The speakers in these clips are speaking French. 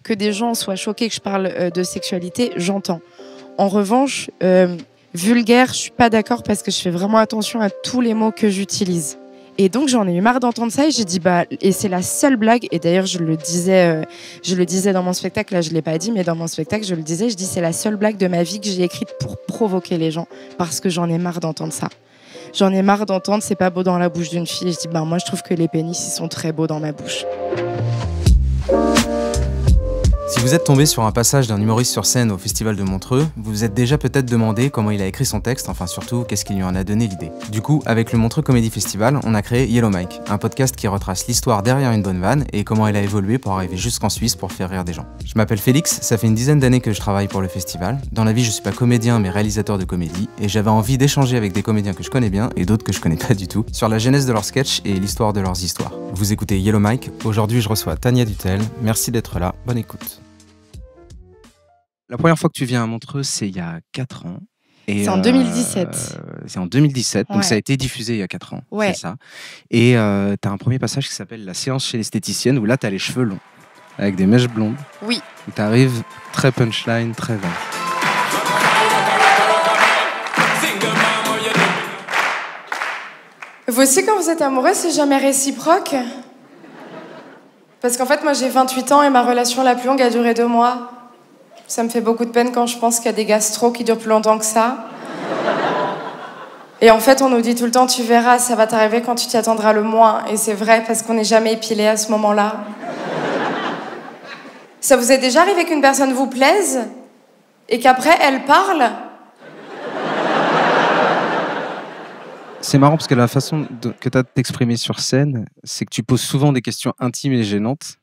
Que des gens soient choqués que je parle de sexualité, j'entends. En revanche, vulgaire, je suis pas d'accord parce que je fais vraiment attention à tous les mots que j'utilise. Et donc j'en ai eu marre d'entendre ça et j'ai dit et c'est la seule blague, et d'ailleurs je le disais dans mon spectacle, là je l'ai pas dit, mais dans mon spectacle je dis c'est la seule blague de ma vie que j'ai écrite pour provoquer les gens, parce que j'en ai marre d'entendre ça. J'en ai marre d'entendre c'est pas beau dans la bouche d'une fille, et je dis moi je trouve que les pénis ils sont très beaux dans ma bouche. Si vous êtes tombé sur un passage d'un humoriste sur scène au Festival de Montreux, vous vous êtes déjà peut-être demandé comment il a écrit son texte, enfin surtout, qu'est-ce qui lui en a donné l'idée. Du coup, avec le Montreux Comedy Festival, on a créé Yellow Mike, un podcast qui retrace l'histoire derrière une bonne vanne et comment elle a évolué pour arriver jusqu'en Suisse pour faire rire des gens. Je m'appelle Félix, ça fait une dizaine d'années que je travaille pour le festival. Dans la vie, je suis pas comédien mais réalisateur de comédie, et j'avais envie d'échanger avec des comédiens que je connais bien et d'autres que je connais pas du tout, sur la genèse de leurs sketchs et l'histoire de leurs histoires. Vous écoutez Yellow Mike, aujourd'hui je reçois Tania Dutel, merci d'être là, bonne écoute. La première fois que tu viens à Montreux, c'est il y a 4 ans. C'est en 2017. C'est en 2017, donc ouais. Ça a été diffusé il y a 4 ans, ouais. C'est ça. Et tu as un premier passage qui s'appelle La séance chez l'esthéticienne, où là tu as les cheveux longs, avec des mèches blondes. Oui. Tu arrives très punchline, très vague. Vous aussi, quand vous êtes amoureux, c'est jamais réciproque? Parce qu'en fait, moi j'ai 28 ans et ma relation la plus longue a duré 2 mois. Ça me fait beaucoup de peine quand je pense qu'il y a des gastros qui durent plus longtemps que ça. Et en fait, on nous dit tout le temps, tu verras, ça va t'arriver quand tu t'y attendras le moins. Et c'est vrai, parce qu'on n'est jamais épilé à ce moment-là. Ça vous est déjà arrivé qu'une personne vous plaise et qu'après, elle parle? C'est marrant parce que la façon que tu as de t'exprimer sur scène, c'est que tu poses souvent des questions intimes et gênantes,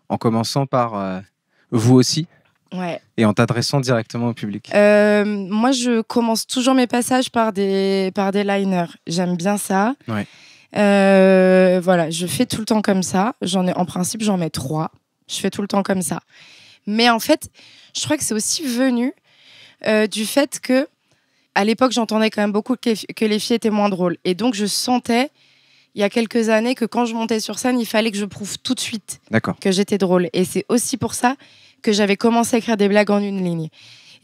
en commençant par vous aussi. Ouais. Et en t'adressant directement au public. Moi, je commence toujours mes passages par des liners. J'aime bien ça. Ouais. Voilà, je fais tout le temps comme ça. En principe, j'en mets 3. Je fais tout le temps comme ça. Mais en fait, je crois que c'est aussi venu du fait que, à l'époque, j'entendais quand même beaucoup que les filles étaient moins drôles. Et donc, je sentais, il y a quelques années, que quand je montais sur scène, il fallait que je prouve tout de suite que j'étais drôle. Et c'est aussi pour ça que j'avais commencé à écrire des blagues en une ligne.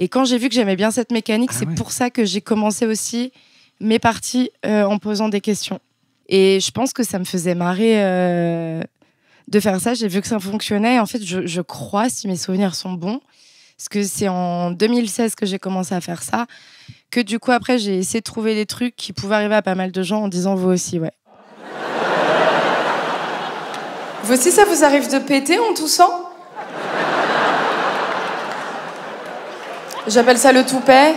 Et quand j'ai vu que j'aimais bien cette mécanique, pour ça que j'ai commencé aussi mes parties en posant des questions. Et je pense que ça me faisait marrer de faire ça. J'ai vu que ça fonctionnait. En fait, je crois, si mes souvenirs sont bons, parce que c'est en 2016 que j'ai commencé à faire ça, que du coup, après, j'ai essayé de trouver des trucs qui pouvaient arriver à pas mal de gens en disant « vous aussi », ouais. Vous aussi, ça vous arrive de péter en toussant ? J'appelle ça le toupet.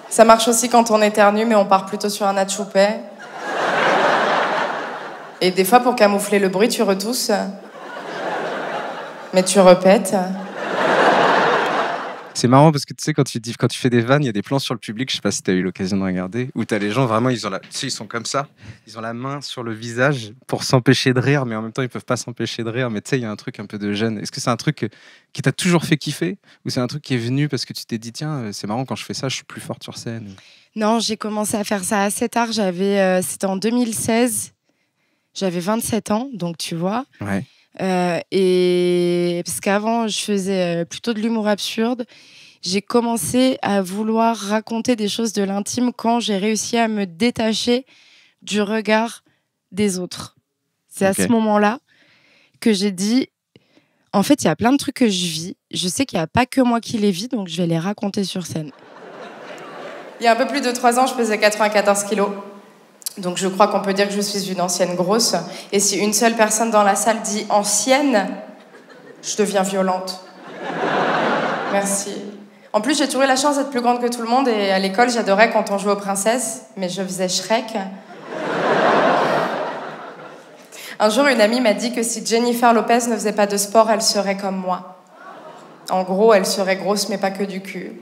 Ça marche aussi quand on éternue, mais on part plutôt sur un atchoupet. Et des fois, pour camoufler le bruit, tu retousses. Mais tu répètes. C'est marrant parce que tu sais, quand tu fais des vannes, il y a des plans sur le public, je sais pas si tu as eu l'occasion de regarder, où tu as les gens vraiment, ils sont comme ça, ils ont la main sur le visage pour s'empêcher de rire, mais en même temps, ils peuvent pas s'empêcher de rire. Mais tu sais, il y a un truc un peu de gêne. Est-ce que c'est un truc qui t'a toujours fait kiffer, ou c'est un truc qui est venu parce que tu t'es dit, tiens, c'est marrant, quand je fais ça, je suis plus forte sur scène? Non, j'ai commencé à faire ça assez tard. C'était en 2016. J'avais 27 ans, donc tu vois. Ouais. Et parce qu'avant, je faisais plutôt de l'humour absurde. J'ai commencé à vouloir raconter des choses de l'intime quand j'ai réussi à me détacher du regard des autres. C'est à ce moment-là que j'ai dit, en fait, il y a plein de trucs que je vis. Je sais qu'il n'y a pas que moi qui les vis, donc je vais les raconter sur scène. Il y a un peu plus de 3 ans, je pesais 94 kilos. Donc je crois qu'on peut dire que je suis une ancienne grosse. Et si une seule personne dans la salle dit ancienne, je deviens violente. Merci. En plus, j'ai toujours eu la chance d'être plus grande que tout le monde. Et à l'école, j'adorais quand on jouait aux princesses. Mais je faisais Shrek. Un jour, une amie m'a dit que si Jennifer Lopez ne faisait pas de sport, elle serait comme moi. En gros, elle serait grosse, mais pas que du cul.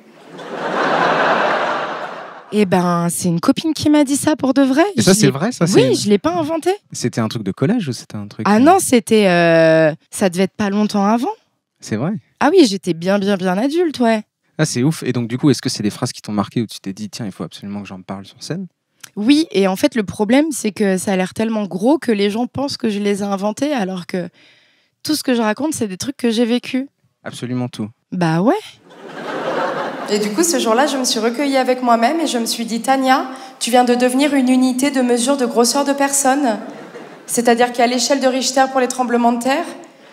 Eh ben, c'est une copine qui m'a dit ça pour de vrai. Et ça, c'est vrai, ça? Oui, je l'ai pas inventé. C'était un truc de collège ou c'était un truc... Ah non, c'était... ça devait être pas longtemps avant. C'est vrai? Ah oui, j'étais bien adulte, ouais. Ah, c'est ouf. Et donc, du coup, est-ce que c'est des phrases qui t'ont marqué où tu t'es dit, tiens, il faut absolument que j'en parle sur scène? Oui, et en fait, le problème, c'est que ça a l'air tellement gros que les gens pensent que je les ai inventés, alors que tout ce que je raconte, c'est des trucs que j'ai vécu. Absolument tout. Bah ouais. Et du coup, ce jour-là, je me suis recueillie avec moi-même et je me suis dit, Tania, tu viens de devenir une unité de mesure de grosseur de personne. C'est-à-dire qu'il y a l'échelle de Richter pour les tremblements de terre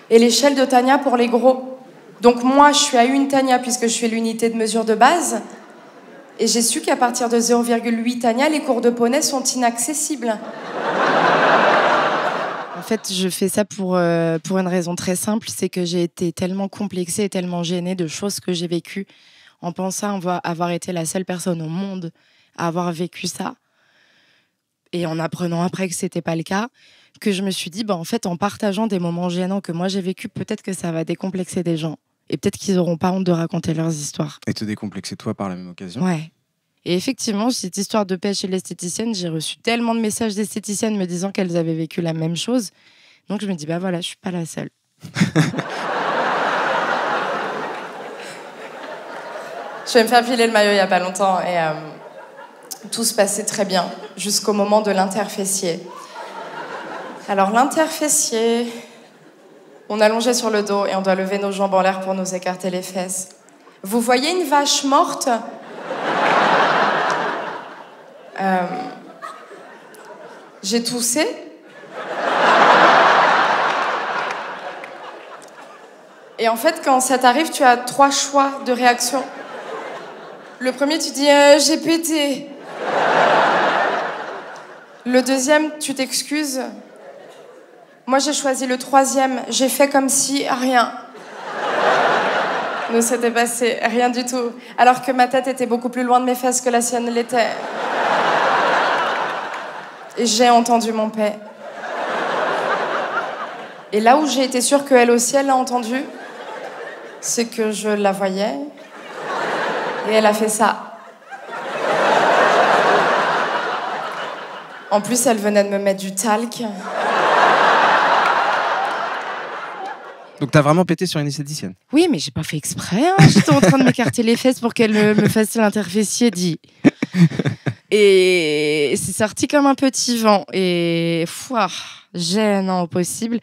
et l'échelle de Tania pour les gros. Donc moi, je suis à une Tania puisque je suis l'unité de mesure de base. Et j'ai su qu'à partir de 0,8 Tania, les cours de poney sont inaccessibles. En fait, je fais ça pour une raison très simple, c'est que j'ai été tellement complexée et tellement gênée de choses que j'ai vécues en pensant avoir été la seule personne au monde à avoir vécu ça. Et en apprenant après que c'était pas le cas, que je me suis dit, en fait, en partageant des moments gênants que moi j'ai vécu, peut-être que ça va décomplexer des gens. Et peut-être qu'ils n'auront pas honte de raconter leurs histoires. Et te décomplexer toi par la même occasion. Ouais. Et effectivement, cette histoire de paix chez l'esthéticienne, j'ai reçu tellement de messages d'esthéticiennes me disant qu'elles avaient vécu la même chose. Donc je me dis, voilà, je suis pas la seule. Je vais me faire filer le maillot il y a pas longtemps et tout se passait très bien jusqu'au moment de l'interfessier. Alors l'interfessier, on est allongé sur le dos et on doit lever nos jambes en l'air pour nous écarter les fesses. Vous voyez une vache morte ? J'ai toussé. Et en fait, quand ça t'arrive, tu as 3 choix de réaction. Le premier, tu dis j'ai pété. Le deuxième, tu t'excuses. Moi, j'ai choisi le troisième. J'ai fait comme si rien ne s'était passé, rien du tout. Alors que ma tête était beaucoup plus loin de mes fesses que la sienne l'était. Et j'ai entendu mon paix. Et là où j'ai été sûre qu'elle aussi, elle l'a entendu, c'est que je la voyais. Et elle a fait ça. En plus, elle venait de me mettre du talc. Donc t'as vraiment pété sur une esthéticienne? Oui, mais j'ai pas fait exprès. Hein. J'étais en train de m'écarter les fesses pour qu'elle me fasse l'interfessier, dit. Et c'est sorti comme un petit vent. Et gênant au possible.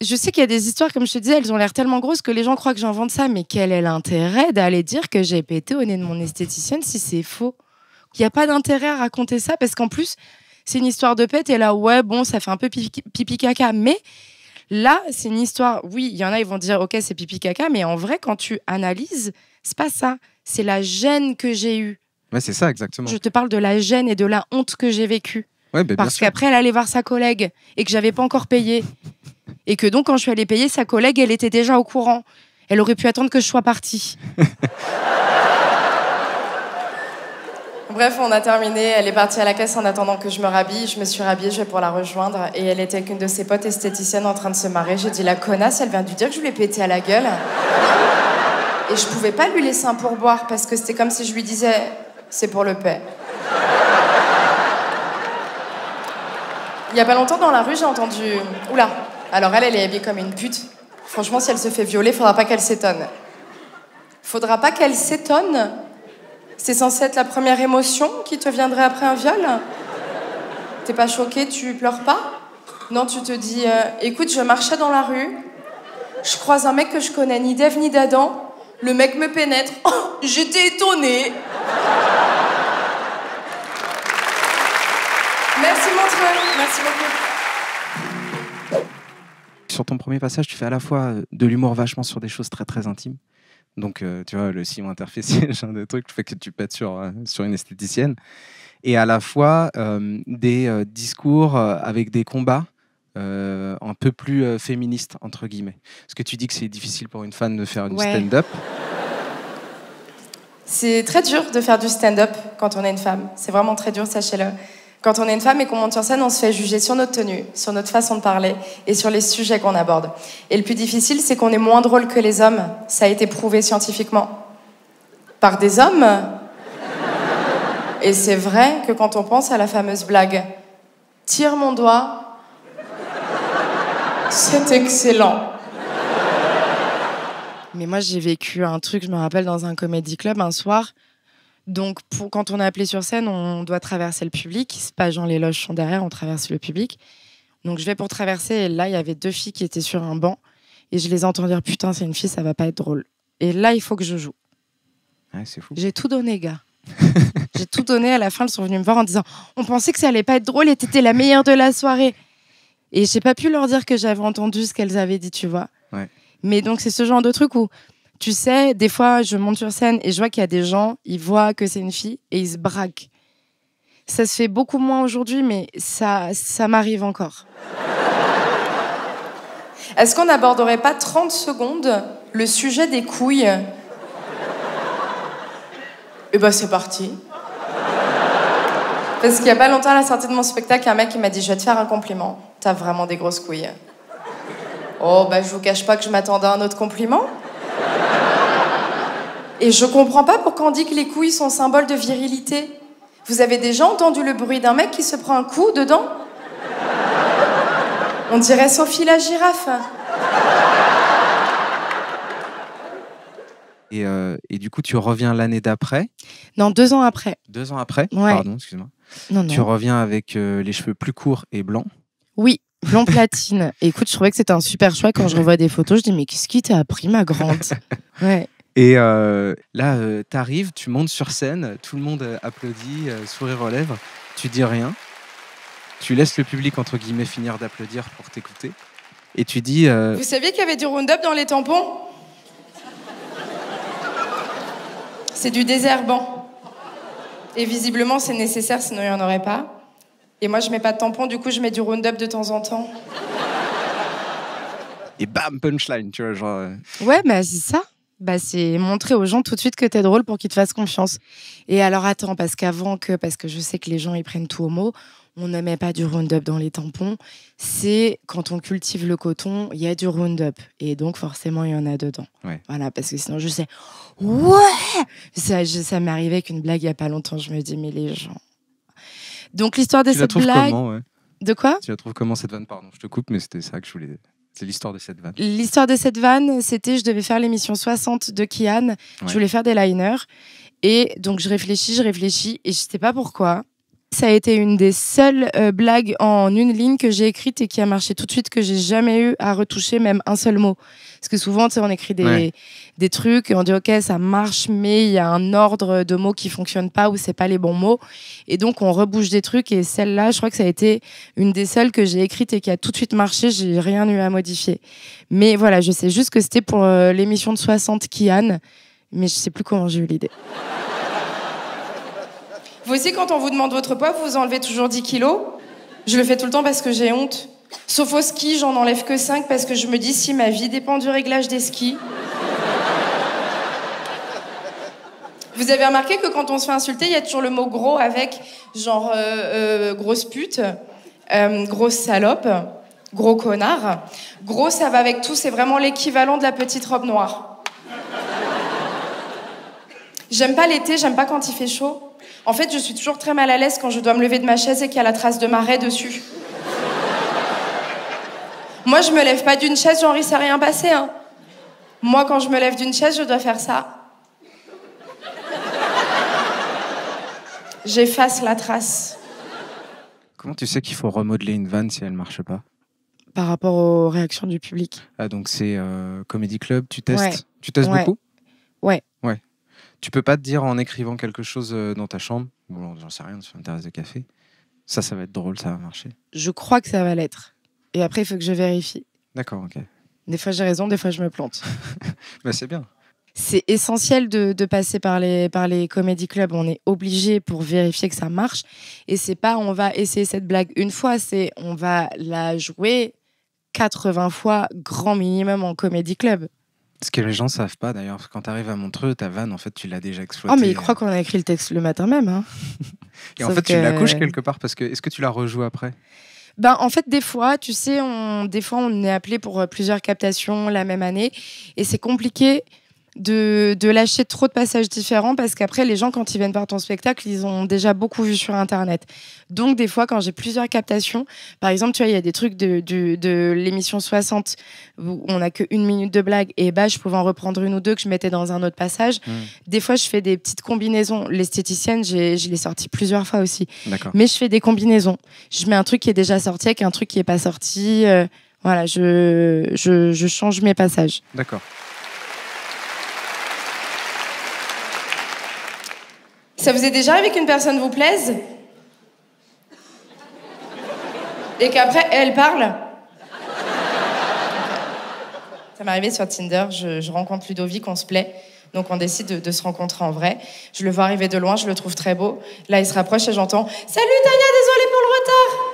Je sais qu'il y a des histoires, comme je te disais, elles ont l'air tellement grosses que les gens croient que j'invente ça. Mais quel est l'intérêt d'aller dire que j'ai pété au nez de mon esthéticienne si c'est faux? Il n'y a pas d'intérêt à raconter ça parce qu'en plus, c'est une histoire de pète. Et là, ouais, bon, ça fait un peu pipi caca. Mais là, c'est une histoire... Oui, il y en a, ils vont dire, OK, c'est pipi caca. Mais en vrai, quand tu analyses, c'est pas ça. C'est la gêne que j'ai eue. Ouais, c'est ça, exactement. Je te parle de la gêne et de la honte que j'ai vécue. Ouais, bah, parce qu'après, elle allait voir sa collègue et que j'avais pas encore payé. Et que donc, quand je suis allée payer, sa collègue, elle était déjà au courant. Elle aurait pu attendre que je sois partie. Bref, on a terminé. Elle est partie à la caisse en attendant que je me rhabille. Je me suis rhabillée, je vais pour la rejoindre. Et elle était avec une de ses potes esthéticiennes en train de se marrer. J'ai dit, la connasse, elle vient de lui dire que je lui ai pété à la gueule. Et je pouvais pas lui laisser un pourboire parce que c'était comme si je lui disais, c'est pour le paix. Il y a pas longtemps, dans la rue, j'ai entendu... Oula. Alors elle est habillée comme une pute. Franchement, si elle se fait violer, faudra pas qu'elle s'étonne. Faudra pas qu'elle s'étonne. C'est censé être la première émotion qui te viendrait après un viol. T'es pas choquée, tu pleures pas? Non, tu te dis, écoute, je marchais dans la rue, je croise un mec que je connais ni d'Ève ni d'Adam, le mec me pénètre, oh, j'étais étonnée. Merci Montreux, merci beaucoup. Sur ton premier passage, tu fais à la fois de l'humour vachement sur des choses très très intimes. Donc, tu vois, le sillon interfessier, genre de truc, le fait que tu pètes sur une esthéticienne. Et à la fois, des discours avec des combats un peu plus féministes, entre guillemets. Est-ce que tu dis que c'est difficile pour une femme de faire du stand-up? C'est très dur de faire du stand-up quand on est une femme. C'est vraiment très dur, sachez-le. Quand on est une femme et qu'on monte sur scène, on se fait juger sur notre tenue, sur notre façon de parler et sur les sujets qu'on aborde. Et le plus difficile, c'est qu'on est moins drôle que les hommes. Ça a été prouvé scientifiquement. Par des hommes. Et c'est vrai que quand on pense à la fameuse blague « Tire mon doigt », c'est excellent. Mais moi, j'ai vécu un truc, je me rappelle, dans un comedy club un soir. Donc, quand on est appelé sur scène, on doit traverser le public. C'est pas genre les loges sont derrière, on traverse le public. Donc, je vais pour traverser. Et là, il y avait 2 filles qui étaient sur un banc. Et je les entends dire, putain, c'est une fille, ça va pas être drôle. Et là, il faut que je joue. Ouais, c'est fou. J'ai tout donné, gars. J'ai tout donné. À la fin, elles sont venues me voir en disant, on pensait que ça allait pas être drôle et t'étais la meilleure de la soirée. Et j'ai pas pu leur dire que j'avais entendu ce qu'elles avaient dit, tu vois. Ouais. Mais donc, c'est ce genre de truc où, tu sais, des fois, je monte sur scène et je vois qu'il y a des gens, ils voient que c'est une fille et ils se braquent. Ça se fait beaucoup moins aujourd'hui, mais ça m'arrive encore. Est-ce qu'on n'aborderait pas 30 secondes le sujet des couilles? Eh ben, c'est parti. Parce qu'il y a pas longtemps, à la sortie de mon spectacle, un mec qui m'a dit « Je vais te faire un compliment. T'as vraiment des grosses couilles. » Oh, bah, je vous cache pas que je m'attendais à un autre compliment. Et je comprends pas pourquoi on dit que les couilles sont symbole de virilité. Vous avez déjà entendu le bruit d'un mec qui se prend un coup dedans? On dirait Sophie la girafe. Et du coup, tu reviens l'année d'après. Non, 2 ans après. 2 ans après. Ouais. Pardon, excuse-moi. Non. Tu reviens avec les cheveux plus courts et blancs. Oui, blond platine. Écoute, je trouvais que c'était un super choix. Quand je revois des photos, je dis, mais qu'est-ce qui t'a appris, ma grande? Ouais. Et là, t'arrives, tu montes sur scène, tout le monde applaudit, sourire aux lèvres. Tu dis rien. Tu laisses le public, entre guillemets, finir d'applaudir pour t'écouter. Et tu dis... Vous saviez qu'il y avait du Roundup dans les tampons? C'est du désherbant. Et visiblement, c'est nécessaire, sinon il n'y en aurait pas. Et moi, je mets pas de tampon, du coup, je mets du Roundup de temps en temps. Et bam, punchline, tu vois, genre... Ouais, bah c'est ça. Bah, c'est montrer aux gens tout de suite que t'es drôle pour qu'ils te fassent confiance. Et alors, attends, parce que je sais que les gens, ils prennent tout au mot, on ne met pas du Roundup dans les tampons. C'est quand on cultive le coton, il y a du Roundup. Et donc, forcément, il y en a dedans. Ouais. Voilà, parce que sinon, je sais... Ouais! Ça m'est arrivé avec une blague il n'y a pas longtemps. Je me dis, mais les gens... Donc, l'histoire de Tu la cette trouves blague... comment, ouais. De quoi? Tu la trouves comment, cette vanne? Pardon, je te coupe, mais c'était ça que je voulais... C'est l'histoire de cette vanne. L'histoire de cette vanne, c'était, je devais faire l'émission 60 de Kian. Ouais. Je voulais faire des liners. Et donc, je réfléchis, et je sais pas pourquoi. Ça a été une des seules blagues en une ligne que j'ai écrite et qui a marché tout de suite, que j'ai jamais eu à retoucher même un seul mot. Parce que souvent, tu sais, on écrit des trucs et on dit, OK, ça marche, mais il y a un ordre de mots qui fonctionne pas ou c'est pas les bons mots. Et donc, on rebouge des trucs. Et celle-là, je crois que ça a été une des seules que j'ai écrites et qui a tout de suite marché. J'ai rien eu à modifier. Mais voilà, je sais juste que c'était pour l'émission de 60 Kian. Mais je sais plus comment j'ai eu l'idée. Vous aussi, quand on vous demande votre poids, vous enlevez toujours 10 kilos. Je le fais tout le temps parce que j'ai honte. Sauf au ski, j'en enlève que 5 parce que je me dis si ma vie dépend du réglage des skis. Vous avez remarqué que quand on se fait insulter, il y a toujours le mot gros avec genre grosse pute, grosse salope, gros connard. Gros, ça va avec tout, c'est vraiment l'équivalent de la petite robe noire. J'aime pas l'été, j'aime pas quand il fait chaud. En fait, je suis toujours très mal à l'aise quand je dois me lever de ma chaise et qu'il y a la trace de marée dessus. Moi, je me lève pas d'une chaise, genre il s'est rien passé, hein. Moi, quand je me lève d'une chaise, je dois faire ça. J'efface la trace. Comment tu sais qu'il faut remodeler une vanne si elle marche pas? Par rapport aux réactions du public. Ah, donc c'est Comedy Club, tu testes? Ouais. Tu testes Ouais. beaucoup? Ouais. Tu peux pas te dire en écrivant quelque chose dans ta chambre, bon, j'en sais rien, sur une terrasse de café, ça va être drôle, ça va marcher. Je crois que ça va l'être. Et après, il faut que je vérifie. D'accord, ok. Des fois, j'ai raison, des fois, je me plante. Bah, c'est bien. C'est essentiel de passer par les comédie clubs. On est obligé pour vérifier que ça marche. Et c'est pas on va essayer cette blague une fois, c'est on va la jouer 80 fois grand minimum en comédie club. Ce que les gens savent pas d'ailleurs, parce que quand tu arrives à Montreux, ta vanne, en fait, tu l'as déjà exploitée. Oh, mais ils croient qu'on a écrit le texte le matin même. Hein. Et en fait, tu la couches quelque part, parce que est-ce que tu la rejoues après? Ben, en fait, des fois, tu sais, on est appelé pour plusieurs captations la même année. Et c'est compliqué de lâcher trop de passages différents parce qu'après, les gens, quand ils viennent voir ton spectacle, ils ont déjà beaucoup vu sur Internet. Donc, des fois, quand j'ai plusieurs captations, par exemple, tu vois, il y a des trucs de l'émission 60 où on n'a qu'une minute de blague et je pouvais en reprendre une ou deux que je mettais dans un autre passage. Des fois, je fais des petites combinaisons. L'esthéticienne, je l'ai sorti plusieurs fois aussi. Mais je fais des combinaisons. Je mets un truc qui est déjà sorti avec un truc qui n'est pas sorti. Voilà, je change mes passages. D'accord. Ça vous est déjà arrivé qu'une personne vous plaise et qu'après, elle parle? Ça m'est arrivé sur Tinder, je rencontre Ludovic, on se plaît, donc on décide de se rencontrer en vrai. Je le vois arriver de loin, je le trouve très beau. Là, il se rapproche et j'entends « Salut Tania, désolée pour le retard !»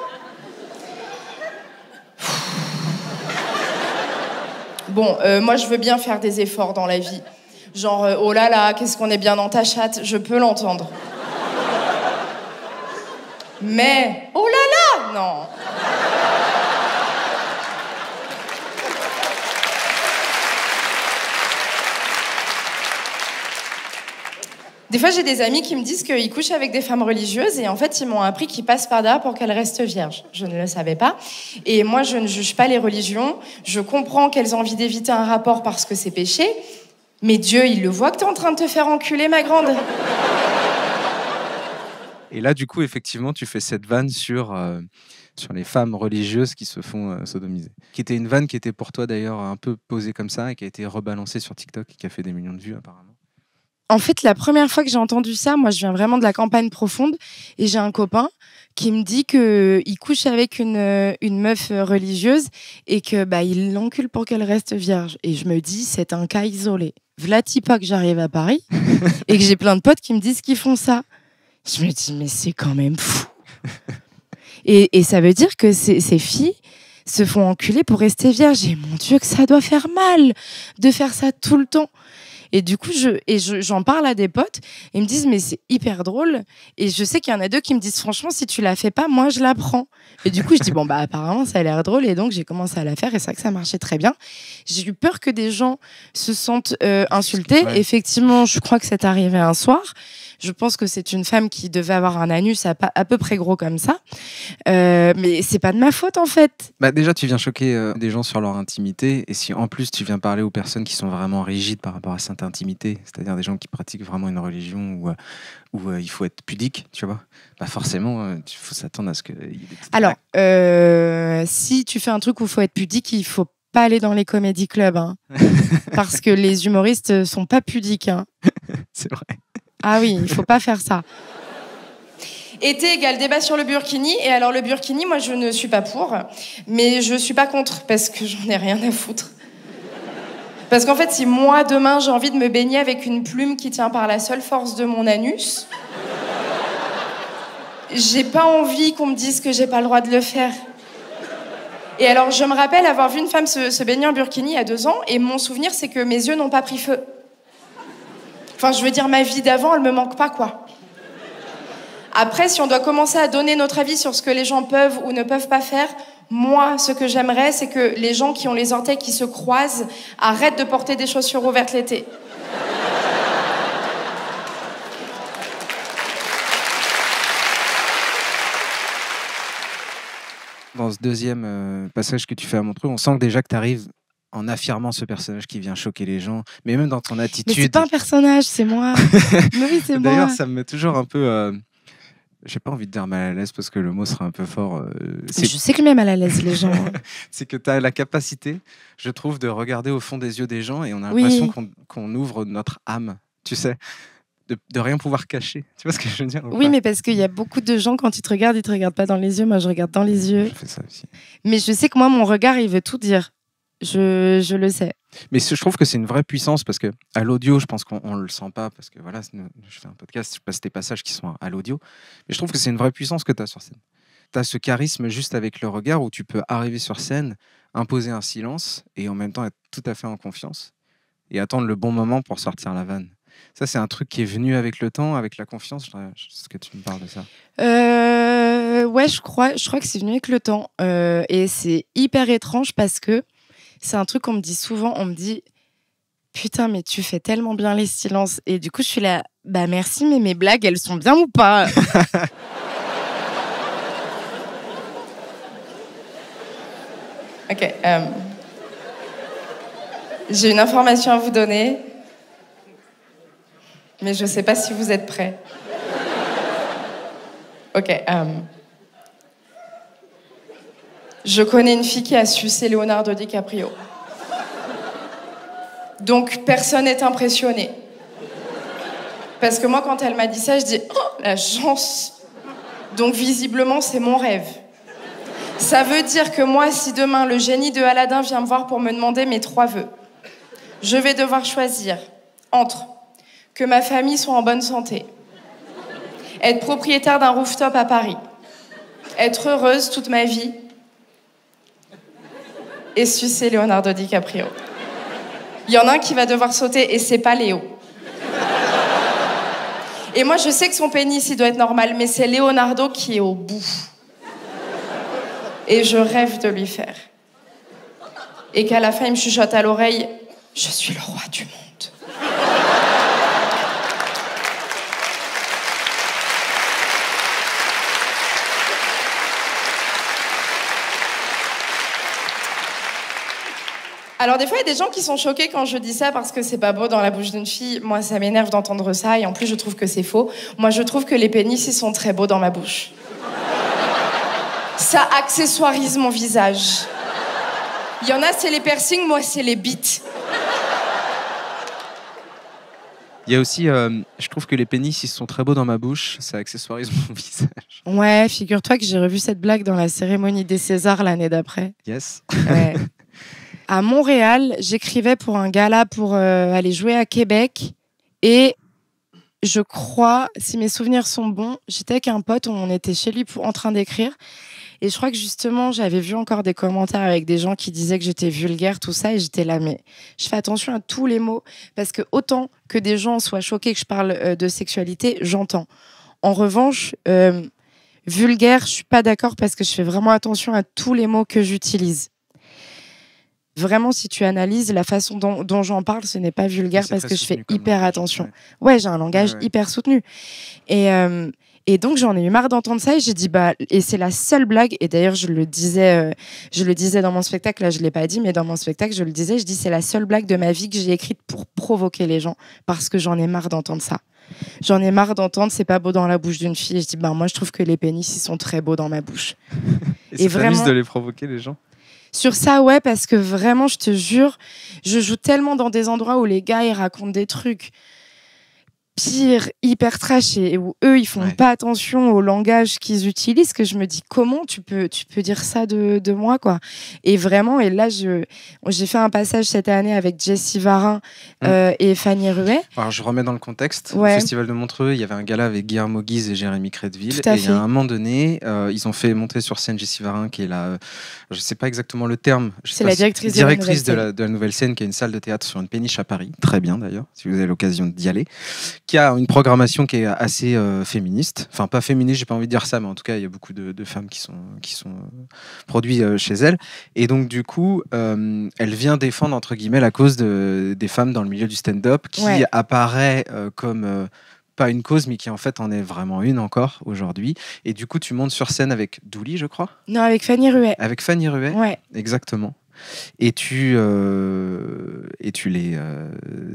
Bon, moi, je veux bien faire des efforts dans la vie. Genre, oh là là, qu'est-ce qu'on est bien dans ta chatte, je peux l'entendre. Mais, oh là là, non. Des fois, j'ai des amis qui me disent qu'ils couchent avec des femmes religieuses et en fait, ils m'ont appris qu'ils passent par derrière pour qu'elles restent vierges. Je ne le savais pas. Et moi, je ne juge pas les religions. Je comprends qu'elles ont envie d'éviter un rapport parce que c'est péché. Mais Dieu, il le voit que t'es en train de te faire enculer, ma grande. Et là, du coup, effectivement, tu fais cette vanne sur les femmes religieuses qui se font sodomiser. Qui était une vanne qui était pour toi, d'ailleurs, un peu posée comme ça et qui a été rebalancée sur TikTok et qui a fait des millions de vues, apparemment. En fait, la première fois que j'ai entendu ça, moi, je viens vraiment de la campagne profonde et j'ai un copain qui me dit qu'il couche avec une meuf religieuse et que il l'encule pour qu'elle reste vierge. Et je me dis, c'est un cas isolé. V'là-t-il pas que j'arrive à Paris et que j'ai plein de potes qui me disent qu'ils font ça. Je me dis, mais c'est quand même fou. Et ça veut dire que ces filles se font enculer pour rester vierges. Et mon Dieu, que ça doit faire mal de faire ça tout le temps. Et du coup, j'en parle à des potes et ils me disent, mais c'est hyper drôle. Et je sais qu'il y en a deux qui me disent, franchement, si tu la fais pas, moi, je la prends. Et du coup, je dis, bon, apparemment, ça a l'air drôle. Et donc, j'ai commencé à la faire et c'est vrai que ça marchait très bien. J'ai eu peur que des gens se sentent insultés. Ouais. Effectivement, je crois que c'est arrivé un soir. Je pense que c'est une femme qui devait avoir un anus à peu près gros comme ça. Mais c'est pas de ma faute, en fait. Déjà, tu viens choquer des gens sur leur intimité. Et si en plus, tu viens parler aux personnes qui sont vraiment rigides par rapport à cette intimité, c'est-à-dire des gens qui pratiquent vraiment une religion où il faut être pudique, tu vois, forcément, il faut s'attendre à ce qu'il y ait des petites... Alors, si tu fais un truc où il faut être pudique, il faut pas aller dans les comédie clubs. Hein, parce que les humoristes sont pas pudiques. Hein. C'est vrai. Ah oui, il faut pas faire ça. Été égale débat sur le burkini. Et alors le burkini, moi je ne suis pas pour, mais je suis pas contre parce que j'en ai rien à foutre. Parce qu'en fait, si moi demain j'ai envie de me baigner avec une plume qui tient par la seule force de mon anus, j'ai pas envie qu'on me dise que j'ai pas le droit de le faire. Et alors je me rappelle avoir vu une femme se baigner en burkini il y a 2 ans et mon souvenir c'est que mes yeux n'ont pas pris feu. Enfin, je veux dire, ma vie d'avant, elle me manque pas, quoi. Après, si on doit commencer à donner notre avis sur ce que les gens peuvent ou ne peuvent pas faire, moi, ce que j'aimerais, c'est que les gens qui ont les orteils qui se croisent arrêtent de porter des chaussures ouvertes l'été. Dans ce deuxième passage que tu fais à Montreux, on sent que déjà que tu arrives en affirmant ce personnage qui vient choquer les gens, mais même dans ton attitude... Mais c'est pas un personnage, c'est moi. Mais oui, c'est moi. D'ailleurs, ça me met toujours un peu... j'ai pas envie de dire mal à l'aise parce que le mot serait un peu fort. Je sais que même mal à l'aise les gens. C'est que tu as la capacité, je trouve, de regarder au fond des yeux des gens et on a l'impression qu'on ouvre notre âme, tu sais, de rien pouvoir cacher. Tu vois ce que je veux dire? Oui, mais parce qu'il y a beaucoup de gens, quand ils te regardent pas dans les yeux. Moi, je regarde dans les yeux. Je fais ça aussi. Mais je sais que moi, mon regard, il veut tout dire. Je le sais. Mais je trouve que c'est une vraie puissance parce que à l'audio, je pense qu'on le sent pas parce que voilà, je fais un podcast, je passe des passages qui sont à l'audio. Mais je trouve que c'est une vraie puissance que tu as sur scène. Tu as ce charisme juste avec le regard où tu peux arriver sur scène, imposer un silence et en même temps être tout à fait en confiance et attendre le bon moment pour sortir la vanne. Ça, c'est un truc qui est venu avec le temps, avec la confiance. Est-ce que tu me parles de ça? Ouais, je crois que c'est venu avec le temps. Et c'est hyper étrange parce que c'est un truc qu'on me dit souvent. On me dit, putain, mais tu fais tellement bien les silences. Et du coup, je suis là, bah merci, mais mes blagues, elles sont bien ou pas? Ok. J'ai une information à vous donner, mais je sais pas si vous êtes prêts. Ok. Je connais une fille qui a sucé Leonardo DiCaprio. Donc, personne n'est impressionné. Parce que moi, quand elle m'a dit ça, je dis « Oh, la chance !» Donc, visiblement, c'est mon rêve. Ça veut dire que moi, si demain, le génie de Aladdin vient me voir pour me demander mes 3 vœux, je vais devoir choisir entre que ma famille soit en bonne santé, être propriétaire d'un rooftop à Paris, être heureuse toute ma vie et sucer Leonardo DiCaprio. Il y en a un qui va devoir sauter et c'est pas Léo. Et moi, je sais que son pénis, il doit être normal, mais c'est Leonardo qui est au bout. Et je rêve de lui faire. Et qu'à la fin, il me chuchote à l'oreille « Je suis le roi du monde ». Alors des fois, il y a des gens qui sont choqués quand je dis ça parce que c'est pas beau dans la bouche d'une fille. Moi, ça m'énerve d'entendre ça et en plus, je trouve que c'est faux. Moi, je trouve que les pénis, ils sont très beaux dans ma bouche. Ça accessoirise mon visage. Il y en a, c'est les piercings, moi, c'est les bites. Il y a aussi, je trouve que les pénis, ils sont très beaux dans ma bouche, ça accessoirise mon visage. Ouais, figure-toi que j'ai revu cette blague dans la cérémonie des Césars l'année d'après. Yes. Ouais. À Montréal, j'écrivais pour un gala pour aller jouer à Québec. Et je crois, si mes souvenirs sont bons, j'étais avec un pote, on était chez lui en train d'écrire. Et je crois que justement, j'avais vu encore des commentaires avec des gens qui disaient que j'étais vulgaire, tout ça. Et j'étais là, mais je fais attention à tous les mots. Parce que autant que des gens soient choqués que je parle de sexualité, j'entends. En revanche, vulgaire, je suis pas d'accord parce que je fais vraiment attention à tous les mots que j'utilise. Vraiment, si tu analyses la façon dont j'en parle, ce n'est pas vulgaire parce que je fais hyper attention. Ouais, j'ai un langage hyper soutenu. Et donc, j'en ai eu marre d'entendre ça et j'ai dit, bah, et c'est la seule blague. Et d'ailleurs, je le disais dans mon spectacle, là, je l'ai pas dit, mais dans mon spectacle, je dis, c'est la seule blague de ma vie que j'ai écrite pour provoquer les gens parce que j'en ai marre d'entendre ça. J'en ai marre d'entendre, c'est pas beau dans la bouche d'une fille. Et je dis, bah, moi, je trouve que les pénis, ils sont très beaux dans ma bouche. Et ça t'amuse de les provoquer, les gens? Sur ça, ouais, parce que vraiment, je te jure, je joue tellement dans des endroits où les gars, ils racontent des trucs pires, hyper trash, et où eux, ils font pas attention au langage qu'ils utilisent, que je me dis, comment tu peux dire ça de moi, quoi. Et vraiment, et là, j'ai fait un passage cette année avec Jessie Varin et Fanny Ruet. Alors, je remets dans le contexte. Au Festival de Montreux, il y avait un gala avec Guillermo Guise et Jérémy Crédville. Et à un moment donné, ils ont fait monter sur scène Jessie Varin, qui est la... je sais pas exactement le terme. C'est la directrice de la nouvelle scène, qui a une salle de théâtre sur une péniche à Paris. Très bien, d'ailleurs, si vous avez l'occasion d'y aller. Qui a une programmation qui est assez féministe. Enfin, pas féministe, j'ai pas envie de dire ça, mais en tout cas, il y a beaucoup de femmes qui sont produites chez elle. Et donc, du coup, elle vient défendre, entre guillemets, la cause des femmes dans le milieu du stand-up, qui apparaît comme... pas une cause, mais qui en fait en est vraiment une encore aujourd'hui. Et du coup, tu montes sur scène avec Douli, je crois. Non, avec Fanny Ruet. Avec Fanny Ruet, exactement. Et tu les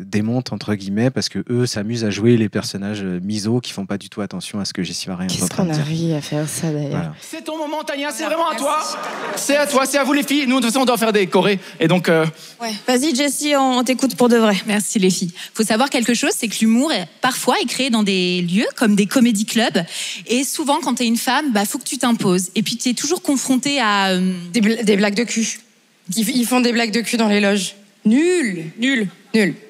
démontes, entre guillemets, parce que eux s'amusent à jouer les personnages misos qui font pas du tout attention à ce que Jessie Varin est en train de dire. Qu'est-ce qu'on a ri à faire ça, d'ailleurs. Voilà. C'est ton moment, Tania, c'est vraiment à toi. C'est à toi, c'est à vous les filles. Nous, de toute façon, on doit faire des chorés. Et donc... Vas-y, Jessie, on t'écoute pour de vrai. Merci les filles. Faut savoir quelque chose, c'est que l'humour, parfois, est créé dans des lieux comme des comédie clubs. Et souvent, quand t'es une femme, faut que tu t'imposes. Et puis, t'es toujours confrontée à... Des blagues de cul. Ils font des blagues de cul dans les loges. Nul.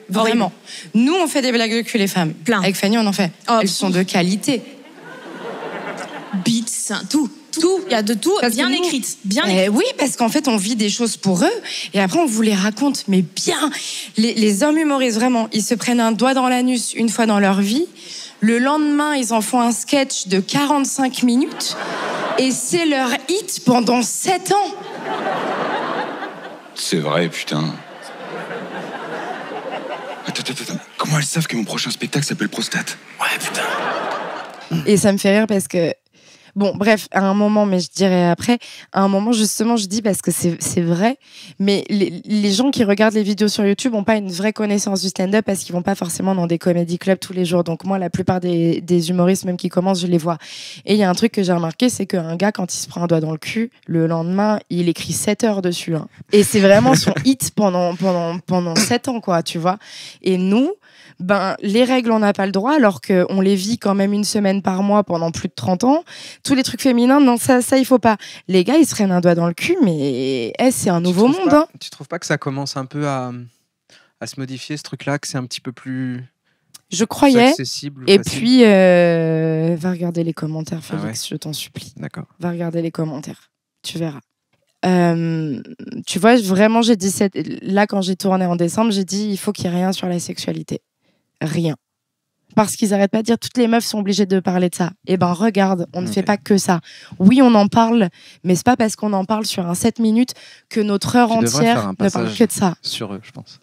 Vraiment. Nous, on fait des blagues de cul, les femmes. Plein. Avec Fanny, on en fait. Elles sont de qualité. Beats, tout. Il y a de tout, bien écrite. Oui, parce qu'en fait, on vit des choses pour eux et après, on vous les raconte, mais bien. Les hommes humoristes, vraiment, ils se prennent un doigt dans l'anus une fois dans leur vie. Le lendemain, ils en font un sketch de 45 minutes et c'est leur hit pendant 7 ans. C'est vrai, putain. Attends. Comment elles savent que mon prochain spectacle s'appelle Prostate? Ouais, putain. Et ça me fait rire parce que bon, bref, à un moment, mais je dirais après, à un moment, justement, je dis parce que c'est vrai, mais les gens qui regardent les vidéos sur YouTube n'ont pas une vraie connaissance du stand-up parce qu'ils vont pas forcément dans des comédie clubs tous les jours. Donc moi, la plupart des humoristes, même qui commencent, je les vois. Et il y a un truc que j'ai remarqué, c'est qu'un gars, quand il se prend un doigt dans le cul, le lendemain, il écrit 7 heures dessus. Hein. Et c'est vraiment son hit pendant 7 ans, quoi, tu vois. Et nous, ben, les règles, on n'a pas le droit, alors qu'on les vit quand même une semaine par mois pendant plus de 30 ans. Tous les trucs féminins, non, ça, il faut pas. Les gars, ils se prennent un doigt dans le cul, mais c'est un nouveau monde. Hein. Tu trouves pas que ça commence un peu à se modifier, ce truc-là, que c'est un petit peu plus... Je croyais. Accessible, et facile. puis, va regarder les commentaires, Félix, je t'en supplie. D'accord. Va regarder les commentaires. Tu verras. Tu vois, vraiment, j'ai dit... Là, quand j'ai tourné en décembre, j'ai dit, il faut qu'il y ait rien sur la sexualité. Rien. Parce qu'ils n'arrêtent pas de dire toutes les meufs sont obligées de parler de ça. Eh ben regarde, on ne fait pas que ça. Oui, on en parle, mais c'est pas parce qu'on en parle sur un 7 minutes que notre heure entière ne parle que de ça. Sur eux, je pense.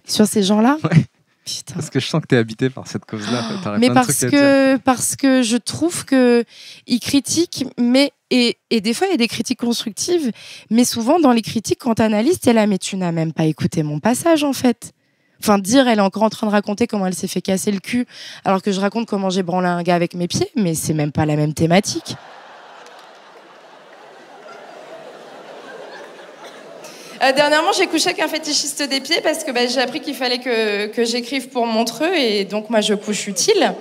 Sur ces gens-là. Ouais. Putain. Parce que je sens que t'es habité par cette cause-là. Mais parce que je trouve que ils critiquent, mais et des fois il y a des critiques constructives, mais souvent dans les critiques quand t'analyses, t'es là, mais tu n'as même pas écouté mon passage en fait. Enfin, dire, elle est encore en train de raconter comment elle s'est fait casser le cul, alors que je raconte comment j'ai branlé un gars avec mes pieds, mais c'est même pas la même thématique. Dernièrement, j'ai couché avec un fétichiste des pieds parce que j'ai appris qu'il fallait que j'écrive pour Montreux et donc moi je couche utile.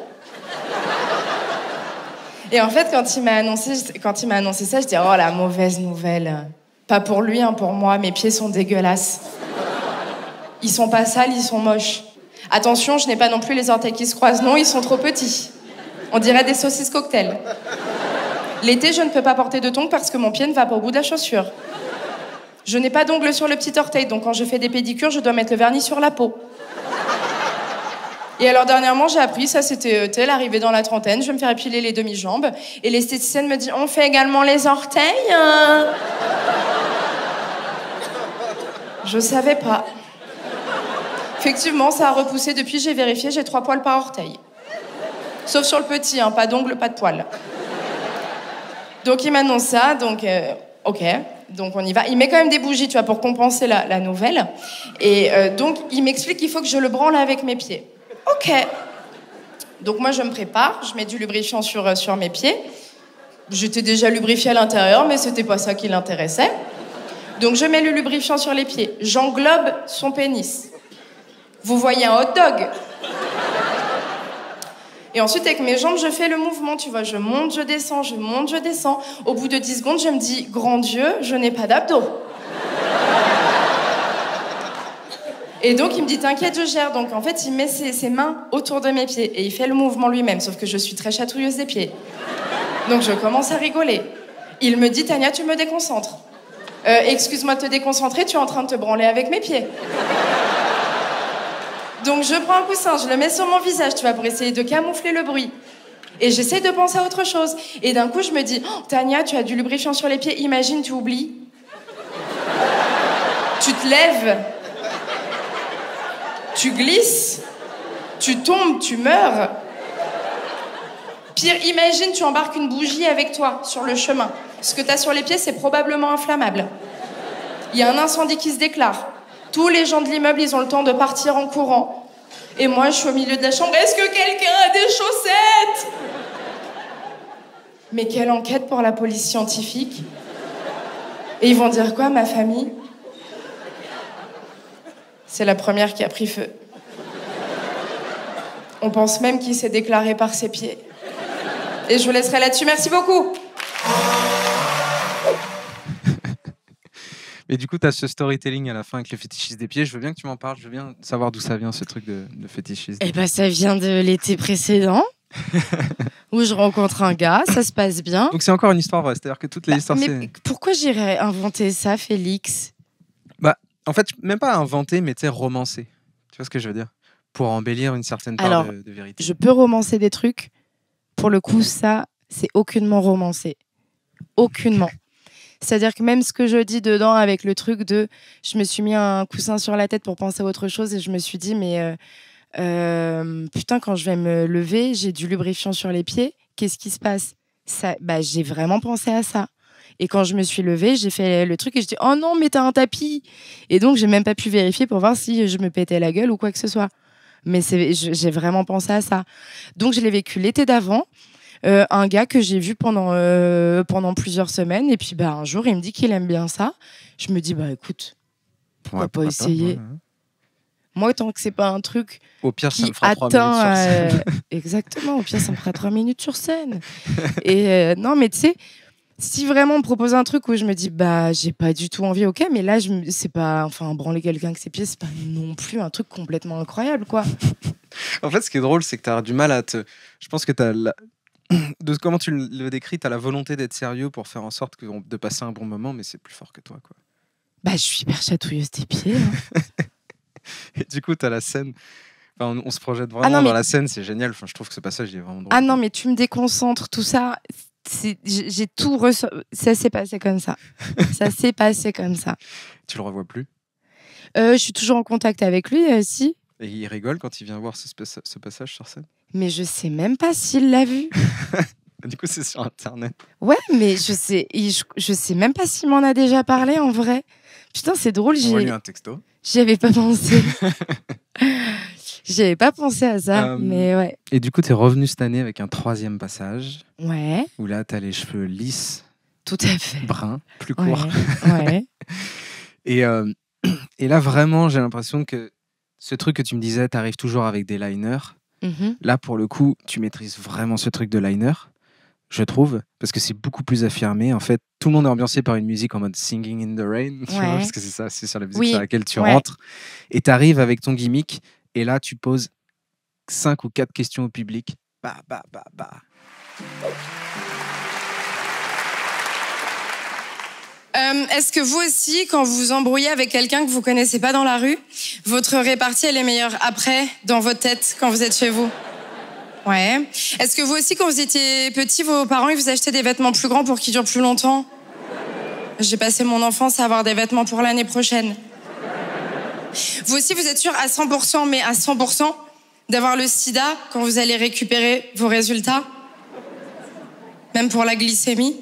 Et en fait, quand il m'a annoncé ça, je dis oh la mauvaise nouvelle. Pas pour lui, hein, pour moi, mes pieds sont dégueulasses. Ils sont pas sales, ils sont moches. Attention, je n'ai pas non plus les orteils qui se croisent. Non, ils sont trop petits. On dirait des saucisses cocktail. L'été, je ne peux pas porter de tongs parce que mon pied ne va pas au bout de la chaussure. Je n'ai pas d'ongles sur le petit orteil, donc quand je fais des pédicures, je dois mettre le vernis sur la peau. Et alors dernièrement, j'ai appris, ça c'était l'arrivée dans la trentaine, je vais me faire épiler les demi-jambes. Et l'esthéticienne me dit, on fait également les orteils hein. Je savais pas. Effectivement, ça a repoussé depuis, j'ai vérifié, j'ai 3 poils par orteil. Sauf sur le petit, hein, pas d'ongles, pas de poils. Donc il m'annonce ça, donc ok, donc on y va. Il met quand même des bougies, tu vois, pour compenser la nouvelle. Et donc il m'explique qu'il faut que je le branle avec mes pieds. Ok. Donc moi je me prépare, je mets du lubrifiant sur mes pieds. J'étais déjà lubrifiée à l'intérieur, mais c'était pas ça qui l'intéressait. Donc je mets le lubrifiant sur les pieds, j'englobe son pénis. Vous voyez un hot dog. Et ensuite, avec mes jambes, je fais le mouvement, tu vois. Je monte, je descends, je monte, je descends. Au bout de 10 secondes, je me dis, grand Dieu, je n'ai pas d'abdos. Et donc, il me dit, t'inquiète, je gère. Donc, en fait, il met ses mains autour de mes pieds. Et il fait le mouvement lui-même, sauf que je suis très chatouilleuse des pieds. Donc, je commence à rigoler. Il me dit, Tania, tu me déconcentres. Excuse-moi de te déconcentrer, tu es en train de te branler avec mes pieds. Donc je prends un coussin, je le mets sur mon visage, tu vois, pour essayer de camoufler le bruit. Et j'essaie de penser à autre chose. Et d'un coup, je me dis, oh, Tania, tu as du lubrifiant sur les pieds, imagine, tu oublies. Tu te lèves. Tu glisses. Tu tombes, tu meurs. Pire, imagine, tu embarques une bougie avec toi sur le chemin. Ce que tu as sur les pieds, c'est probablement inflammable. Il y a un incendie qui se déclare. Tous les gens de l'immeuble, ils ont le temps de partir en courant. Et moi, je suis au milieu de la chambre. Est-ce que quelqu'un a des chaussettes? Mais quelle enquête pour la police scientifique? Et ils vont dire quoi, ma famille? C'est la première qui a pris feu. On pense même qu'il s'est déclaré par ses pieds. Et je vous laisserai là-dessus. Merci beaucoup. Et du coup, tu as ce storytelling à la fin avec le fétichisme des pieds. Je veux bien que tu m'en parles. Je veux bien savoir d'où ça vient, ce truc de fétichisme. Eh ben, ça vient de l'été précédent, où je rencontre un gars, ça se passe bien. Donc, c'est encore une histoire vraie. C'est-à-dire que toutes les histoires, mais pourquoi j'irais inventer ça, Félix? Bah, en fait, même pas inventer, mais tu sais, romancer. Tu vois ce que je veux dire? Pour embellir une certaine part de vérité. Je peux romancer des trucs. Pour le coup, ça, c'est aucunement romancé. Aucunement. C'est-à-dire que même ce que je dis dedans avec le truc de... Je me suis mis un coussin sur la tête pour penser à autre chose et je me suis dit, mais putain, quand je vais me lever, j'ai du lubrifiant sur les pieds. Qu'est-ce qui se passe? J'ai vraiment pensé à ça. Et quand je me suis levée, j'ai fait le truc et je dis, oh non, mais t'as un tapis. Et donc, j'ai même pas pu vérifier pour voir si je me pétais la gueule ou quoi que ce soit. Mais j'ai vraiment pensé à ça. Donc, je l'ai vécu l'été d'avant. Un gars que j'ai vu pendant plusieurs semaines. Et puis, un jour, il me dit qu'il aime bien ça. Je me dis, écoute, pourquoi pas essayer? Moi, tant que c'est pas un truc au pire, qui ça me fera 3 minutes sur scène. Exactement, au pire, ça me fera 3 minutes sur scène. Et non, mais tu sais, si vraiment on me propose un truc où je me dis, j'ai pas du tout envie, ok, mais là, c'est pas... Enfin, branler quelqu'un avec ses pieds, c'est pas non plus un truc complètement incroyable, quoi. En fait, ce qui est drôle, c'est que t'as du mal à te... Je pense que de comment tu le décris, t'as la volonté d'être sérieux pour faire en sorte de passer un bon moment, mais c'est plus fort que toi, quoi. Je suis hyper chatouilleuse des pieds. Hein. Et du coup, t'as la scène... Enfin, on se projette vraiment dans la scène, c'est génial. Enfin, je trouve que ce passage, il est vraiment drôle. Ah non, mais tu me déconcentres, tout ça... J'ai tout ça s'est passé comme ça. Ça s'est passé comme ça. Tu le revois plus? Je suis toujours en contact avec lui, si. Et il rigole quand il vient voir ce passage sur scène? Mais je sais même pas s'il l'a vu. Du coup, c'est sur Internet. Ouais, mais je sais même pas s'il m'en a déjà parlé en vrai. Putain, c'est drôle. On va lui un texto. J'y avais pas pensé. J'avais pas pensé à ça, mais ouais. Et du coup, t'es revenu cette année avec un 3e passage. Ouais. Où là, t'as les cheveux lisses. Tout à fait. Bruns, plus courts. Ouais. Et là, vraiment, j'ai l'impression que ce truc que tu me disais, t'arrives toujours avec des liners. Mm-hmm. Là, pour le coup, tu maîtrises vraiment ce truc de liner, je trouve, parce que c'est beaucoup plus affirmé. En fait, tout le monde est ambiancé par une musique en mode Singing in the Rain, tu vois, parce que c'est ça, c'est sur la musique sur laquelle tu rentres. Et t'arrives avec ton gimmick. Et là, tu poses 5 ou 4 questions au public. Est-ce que vous aussi, quand vous vous embrouillez avec quelqu'un que vous connaissez pas dans la rue, votre répartie elle est meilleure après, dans votre tête, quand vous êtes chez vous? Ouais. Est-ce que vous aussi, quand vous étiez petit, vos parents ils vous achetaient des vêtements plus grands pour qu'ils durent plus longtemps? J'ai passé mon enfance à avoir des vêtements pour l'année prochaine. Vous aussi, vous êtes sûr à 100%, mais à 100%, d'avoir le sida quand vous allez récupérer vos résultats? Même pour la glycémie?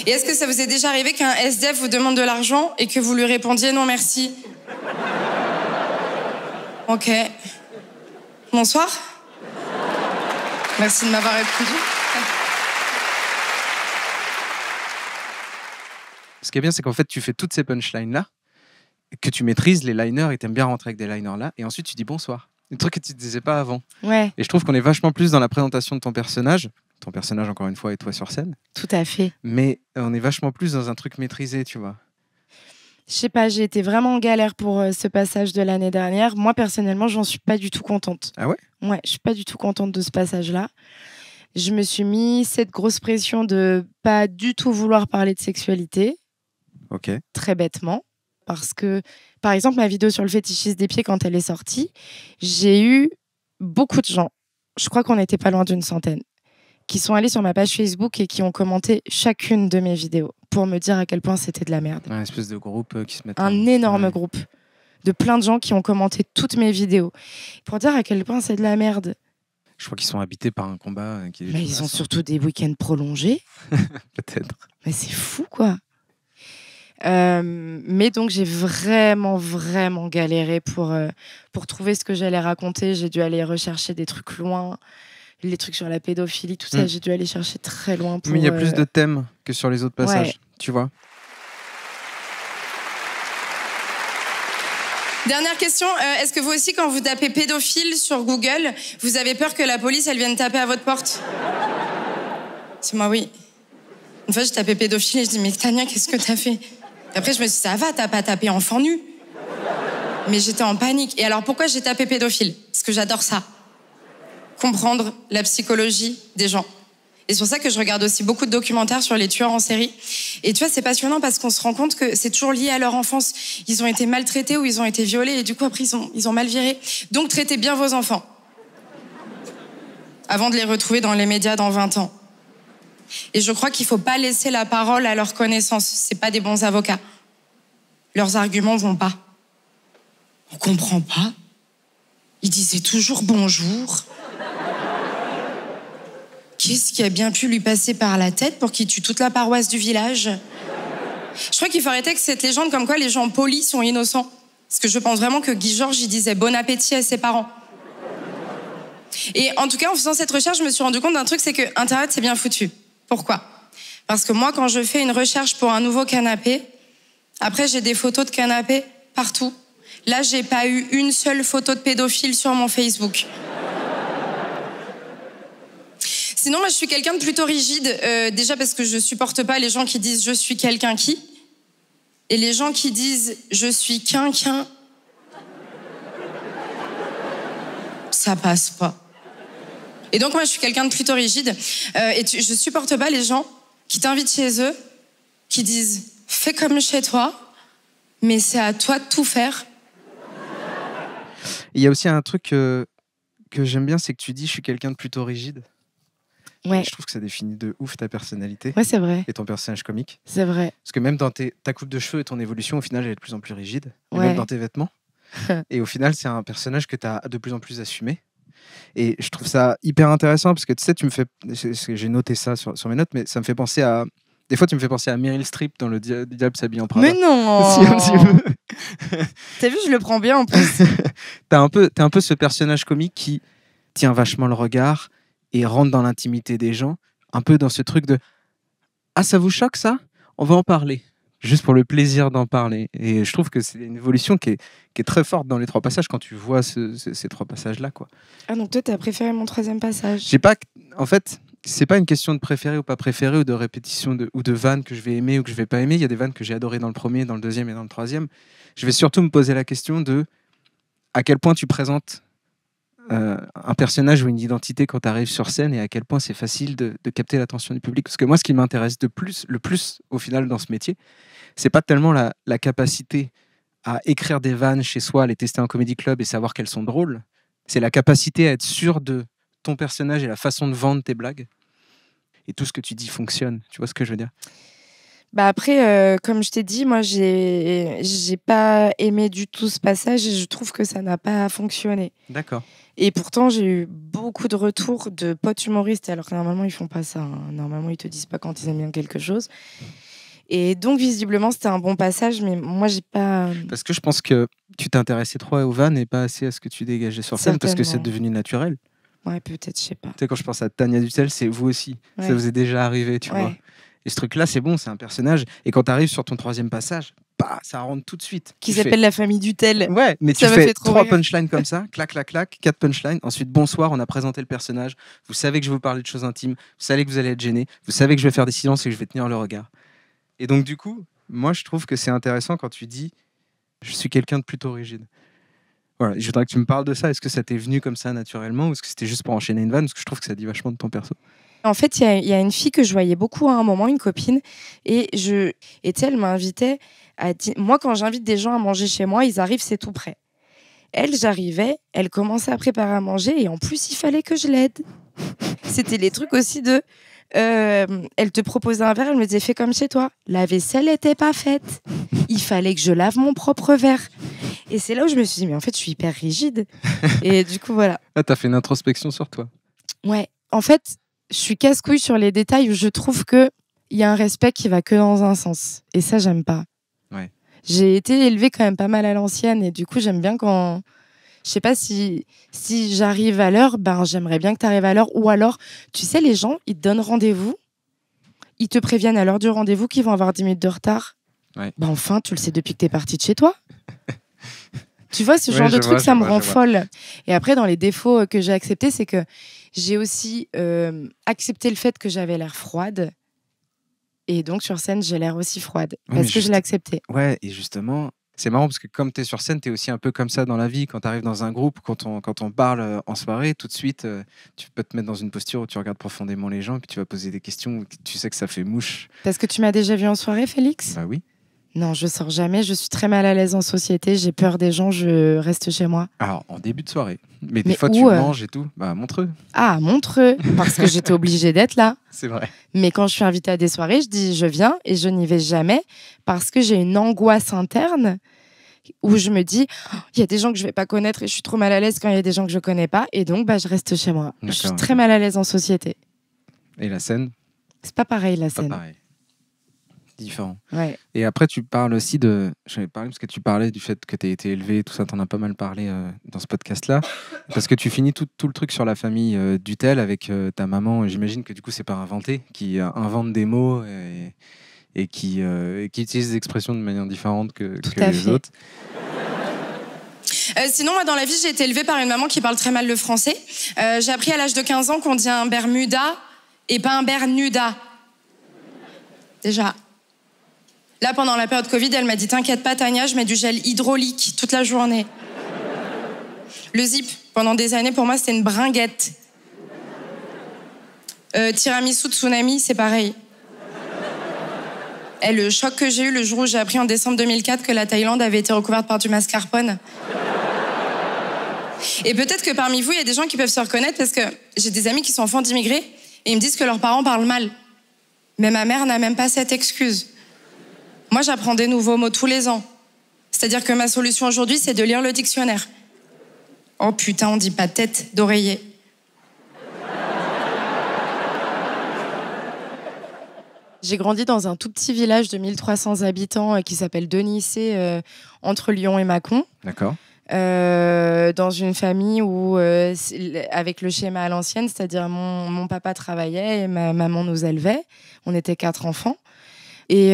Et est-ce que ça vous est déjà arrivé qu'un SDF vous demande de l'argent et que vous lui répondiez non merci? Ok. Bonsoir. Merci de m'avoir répondu. Ce qui est bien, c'est qu'en fait, tu fais toutes ces punchlines-là, que tu maîtrises les liners et t'aimes bien rentrer avec des liners là, et ensuite tu dis bonsoir. Un truc que tu ne disais pas avant. Ouais. Et je trouve qu'on est vachement plus dans la présentation de ton personnage, encore une fois, et toi sur scène. Tout à fait. Mais on est vachement plus dans un truc maîtrisé, tu vois. Je sais pas, j'ai été vraiment en galère pour ce passage de l'année dernière. Moi, personnellement, j'en suis pas du tout contente. Ah ouais? Ouais, je suis pas du tout contente de ce passage-là. Je me suis mis cette grosse pression de pas du tout vouloir parler de sexualité. Ok. Très bêtement. Parce que, par exemple, ma vidéo sur le fétichisme des pieds, quand elle est sortie, j'ai eu beaucoup de gens, je crois qu'on n'était pas loin d'une centaine, qui sont allés sur ma page Facebook et qui ont commenté chacune de mes vidéos pour me dire à quel point c'était de la merde. Un espèce de groupe qui se met... Un énorme groupe de plein de gens qui ont commenté toutes mes vidéos pour dire à quel point c'est de la merde. Je crois qu'ils sont habités par un combat qui est... Mais ils ont surtout des week-ends prolongés. Peut-être. Mais c'est fou, quoi. Mais donc j'ai vraiment galéré pour trouver ce que j'allais raconter. J'ai dû aller rechercher des trucs loin, les trucs sur la pédophilie, tout ça. J'ai dû aller chercher très loin pour... Mais il y a plus de thèmes que sur les autres passages, tu vois. Dernière question, est-ce que vous aussi, quand vous tapez pédophile sur Google, vous avez peur que la police, elle vienne taper à votre porte? C'est moi, oui. Une fois, j'ai tapé pédophile et je dis, mais Tania, qu'est-ce que t'as fait? Et après, je me suis dit, ça va, t'as pas tapé enfant nu. Mais j'étais en panique. Et alors, pourquoi j'ai tapé pédophile? Parce que j'adore ça. Comprendre la psychologie des gens. Et c'est pour ça que je regarde aussi beaucoup de documentaires sur les tueurs en série. Et tu vois, c'est passionnant parce qu'on se rend compte que c'est toujours lié à leur enfance. Ils ont été maltraités ou ils ont été violés et du coup, après, ils ont mal viré. Donc, traitez bien vos enfants. Avant de les retrouver dans les médias dans 20 ans. Et je crois qu'il faut pas laisser la parole à leurs connaissances. C'est pas des bons avocats. Leurs arguments vont pas. On comprend pas. Il disait toujours bonjour. Qu'est-ce qui a bien pu lui passer par la tête pour qu'il tue toute la paroisse du village? Je crois qu'il faut arrêter avec cette légende comme quoi les gens polis sont innocents. Parce que je pense vraiment que Guy Georges, il disait bon appétit à ses parents. Et en tout cas, en faisant cette recherche, je me suis rendu compte d'un truc, c'est que Internet, c'est bien foutu. Pourquoi? Parce que moi, quand je fais une recherche pour un nouveau canapé, après, j'ai des photos de canapé partout. Là, j'ai pas eu une seule photo de pédophile sur mon Facebook. Sinon, moi, je suis quelqu'un de plutôt rigide. Déjà parce que je supporte pas les gens qui disent « je suis quelqu'un qui ». Et les gens qui disent « je suis quelqu'un ». Ça passe pas. Et donc, moi, je suis quelqu'un de plutôt rigide. Je supporte pas les gens qui t'invitent chez eux, qui disent « fais comme chez toi, mais c'est à toi de tout faire ». Il y a aussi un truc que j'aime bien, c'est que tu dis « je suis quelqu'un de plutôt rigide ». Ouais. Je trouve que ça définit de ouf ta personnalité. Ouais, c'est vrai. Et ton personnage comique. C'est vrai. Parce que même dans ta coupe de cheveux et ton évolution, au final, elle est de plus en plus rigide. Et Ouais. même dans tes vêtements. Et au final, c'est un personnage que tu as de plus en plus assumé. Et je trouve ça hyper intéressant parce que tu sais, j'ai noté ça sur mes notes, mais ça me fait penser à. Des fois, tu me fais penser à Meryl Streep dans Le Diable s'habille en Prada. Mais non. Si, un petit peu. T'as vu, je le prends bien en plus. T'es un peu ce personnage comique qui tient vachement le regard et rentre dans l'intimité des gens, un peu dans ce truc de « Ah, ça vous choque ça? On va en parler ». Juste pour le plaisir d'en parler. Et je trouve que c'est une évolution qui est très forte dans les 3 passages quand tu vois ces 3 passages-là, quoi. Ah, donc toi, t'as préféré mon 3e passage? En fait, c'est pas une question de préférer ou pas préférer ou de répétition ou de vannes que je vais aimer ou que je vais pas aimer. Il y a des vannes que j'ai adorées dans le 1er, dans le 2e et dans le 3e. Je vais surtout me poser la question de à quel point tu présentes un personnage ou une identité quand tu arrives sur scène et à quel point c'est facile de capter l'attention du public. Parce que moi, ce qui m'intéresse le plus au final dans ce métier, c'est pas tellement la capacité à écrire des vannes chez soi, à les tester en comédie club et savoir qu'elles sont drôles. C'est la capacité à être sûr de ton personnage et la façon de vendre tes blagues. Et tout ce que tu dis fonctionne. Tu vois ce que je veux dire? Bah après, comme je t'ai dit, moi, j'ai pas aimé du tout ce passage et je trouve que ça n'a pas fonctionné. D'accord. Et pourtant, j'ai eu beaucoup de retours de potes humoristes, alors que normalement, ils font pas ça. Hein. Normalement, ils te disent pas quand ils aiment bien quelque chose. Et donc, visiblement, c'était un bon passage, mais moi, j'ai pas... Parce que je pense que tu t'intéressais trop aux vannes et pas assez à ce que tu dégageais sur scène, parce que c'est devenu naturel. Ouais, peut-être, je sais pas. Tu sais, quand je pense à Tania Dutel, c'est vous aussi. Ouais. Ça vous est déjà arrivé, tu vois. Et ce truc-là, c'est bon, c'est un personnage. Et quand tu arrives sur ton 3e passage, bah, ça rentre tout de suite. Qui s'appelle La Famille Dutel. Ouais, mais tu fais 3 punchlines comme ça, clac, clac, clac, 4 punchlines. Ensuite, bonsoir, on a présenté le personnage. Vous savez que je vais vous parler de choses intimes. Vous savez que vous allez être gêné. Vous savez que je vais faire des silences et que je vais tenir le regard. Et donc, du coup, moi, je trouve que c'est intéressant quand tu dis « je suis quelqu'un de plutôt rigide ». Voilà, je voudrais que tu me parles de ça. Est-ce que ça t'est venu comme ça naturellement ou est-ce que c'était juste pour enchaîner une vanne? Parce que je trouve que ça dit vachement de ton perso. En fait, il y a une fille que je voyais beaucoup à un moment, une copine, et elle m'invitait à dire... Moi, quand j'invite des gens à manger chez moi, ils arrivent, c'est tout prêt. Elle, j'arrivais, elle commençait à préparer à manger et en plus, il fallait que je l'aide. C'était les trucs aussi de... elle te proposait un verre, elle me disait fais comme chez toi. La vaisselle n'était pas faite. Il fallait que je lave mon propre verre. Et c'est là où je me suis dit mais en fait je suis hyper rigide. Et du coup voilà. Ah, t'as fait une introspection sur toi. Ouais. En fait, je suis casse-couille sur les détails où je trouve que il y a un respect qui va que dans un sens. Et ça j'aime pas. Ouais. J'ai été élevée quand même pas mal à l'ancienne et du coup j'aime bien quand... Je sais pas si j'arrive à l'heure, ben j'aimerais bien que tu arrives à l'heure. Ou alors, tu sais, les gens, ils te donnent rendez-vous, ils te préviennent à l'heure du rendez-vous qu'ils vont avoir 10 minutes de retard. Ouais. Ben enfin, tu le sais depuis que t'es parti de chez toi. Tu vois, ce genre de truc, ça me rend folle. Et après, dans les défauts que j'ai acceptés, c'est que j'ai aussi accepté le fait que j'avais l'air froide. Et donc, sur scène, j'ai l'air aussi froide. Parce que je l'ai accepté. Ouais, et justement... C'est marrant parce que comme tu es sur scène, tu es aussi un peu comme ça dans la vie. Quand tu arrives dans un groupe, quand on parle en soirée, tout de suite, tu peux te mettre dans une posture où tu regardes profondément les gens, puis tu vas poser des questions où tu sais que ça fait mouche. Parce que tu m'as déjà vu en soirée, Félix ? Bah oui. Non, je sors jamais. Je suis très mal à l'aise en société. J'ai peur des gens. Je reste chez moi. Alors, en début de soirée. Mais des fois, tu manges et tout. Bah, Montreux. Ah, Montreux. Parce que j'étais obligée d'être là. C'est vrai. Mais quand je suis invitée à des soirées, je dis je viens et je n'y vais jamais parce que j'ai une angoisse interne où je me dis il y a des gens que je vais pas connaître et je suis trop mal à l'aise quand il y a des gens que je connais pas. Et donc, je reste chez moi. Je suis très mal à l'aise en société. Et la scène? C'est pas pareil, la scène. Pas pareil. Différent. Ouais. Et après, tu parles aussi de... J'avais parlé parce que tu parlais du fait que tu as été élevé, tout ça, tu en as pas mal parlé dans ce podcast-là. Parce que tu finis tout le truc sur la famille Dutel avec ta maman, j'imagine que du coup, c'est pas inventé, qui invente des mots et qui utilise des expressions de manière différente que les autres. Sinon, moi, dans la vie, j'ai été élevée par une maman qui parle très mal le français. J'ai appris à l'âge de 15 ans qu'on dit un Bermuda et pas un Bernuda. Déjà. Là, pendant la période Covid, elle m'a dit « T'inquiète pas, Tania, je mets du gel hydraulique toute la journée. » Le zip, pendant des années, pour moi, c'était une bringuette. Tiramisu tsunami, c'est pareil. Et le choc que j'ai eu le jour où j'ai appris en décembre 2004 que la Thaïlande avait été recouverte par du mascarpone. Et peut-être que parmi vous, il y a des gens qui peuvent se reconnaître parce que j'ai des amis qui sont enfants d'immigrés et ils me disent que leurs parents parlent mal. Mais ma mère n'a même pas cette excuse. Moi, j'apprends des nouveaux mots tous les ans. C'est-à-dire que ma solution aujourd'hui, c'est de lire le dictionnaire. Oh putain, on dit pas tête d'oreiller. J'ai grandi dans un tout petit village de 1300 habitants qui s'appelle Denissé, entre Lyon et Mâcon. D'accord. Dans une famille où, avec le schéma à l'ancienne, c'est-à-dire mon papa travaillait et ma maman nous élevait. On était 4 enfants. Et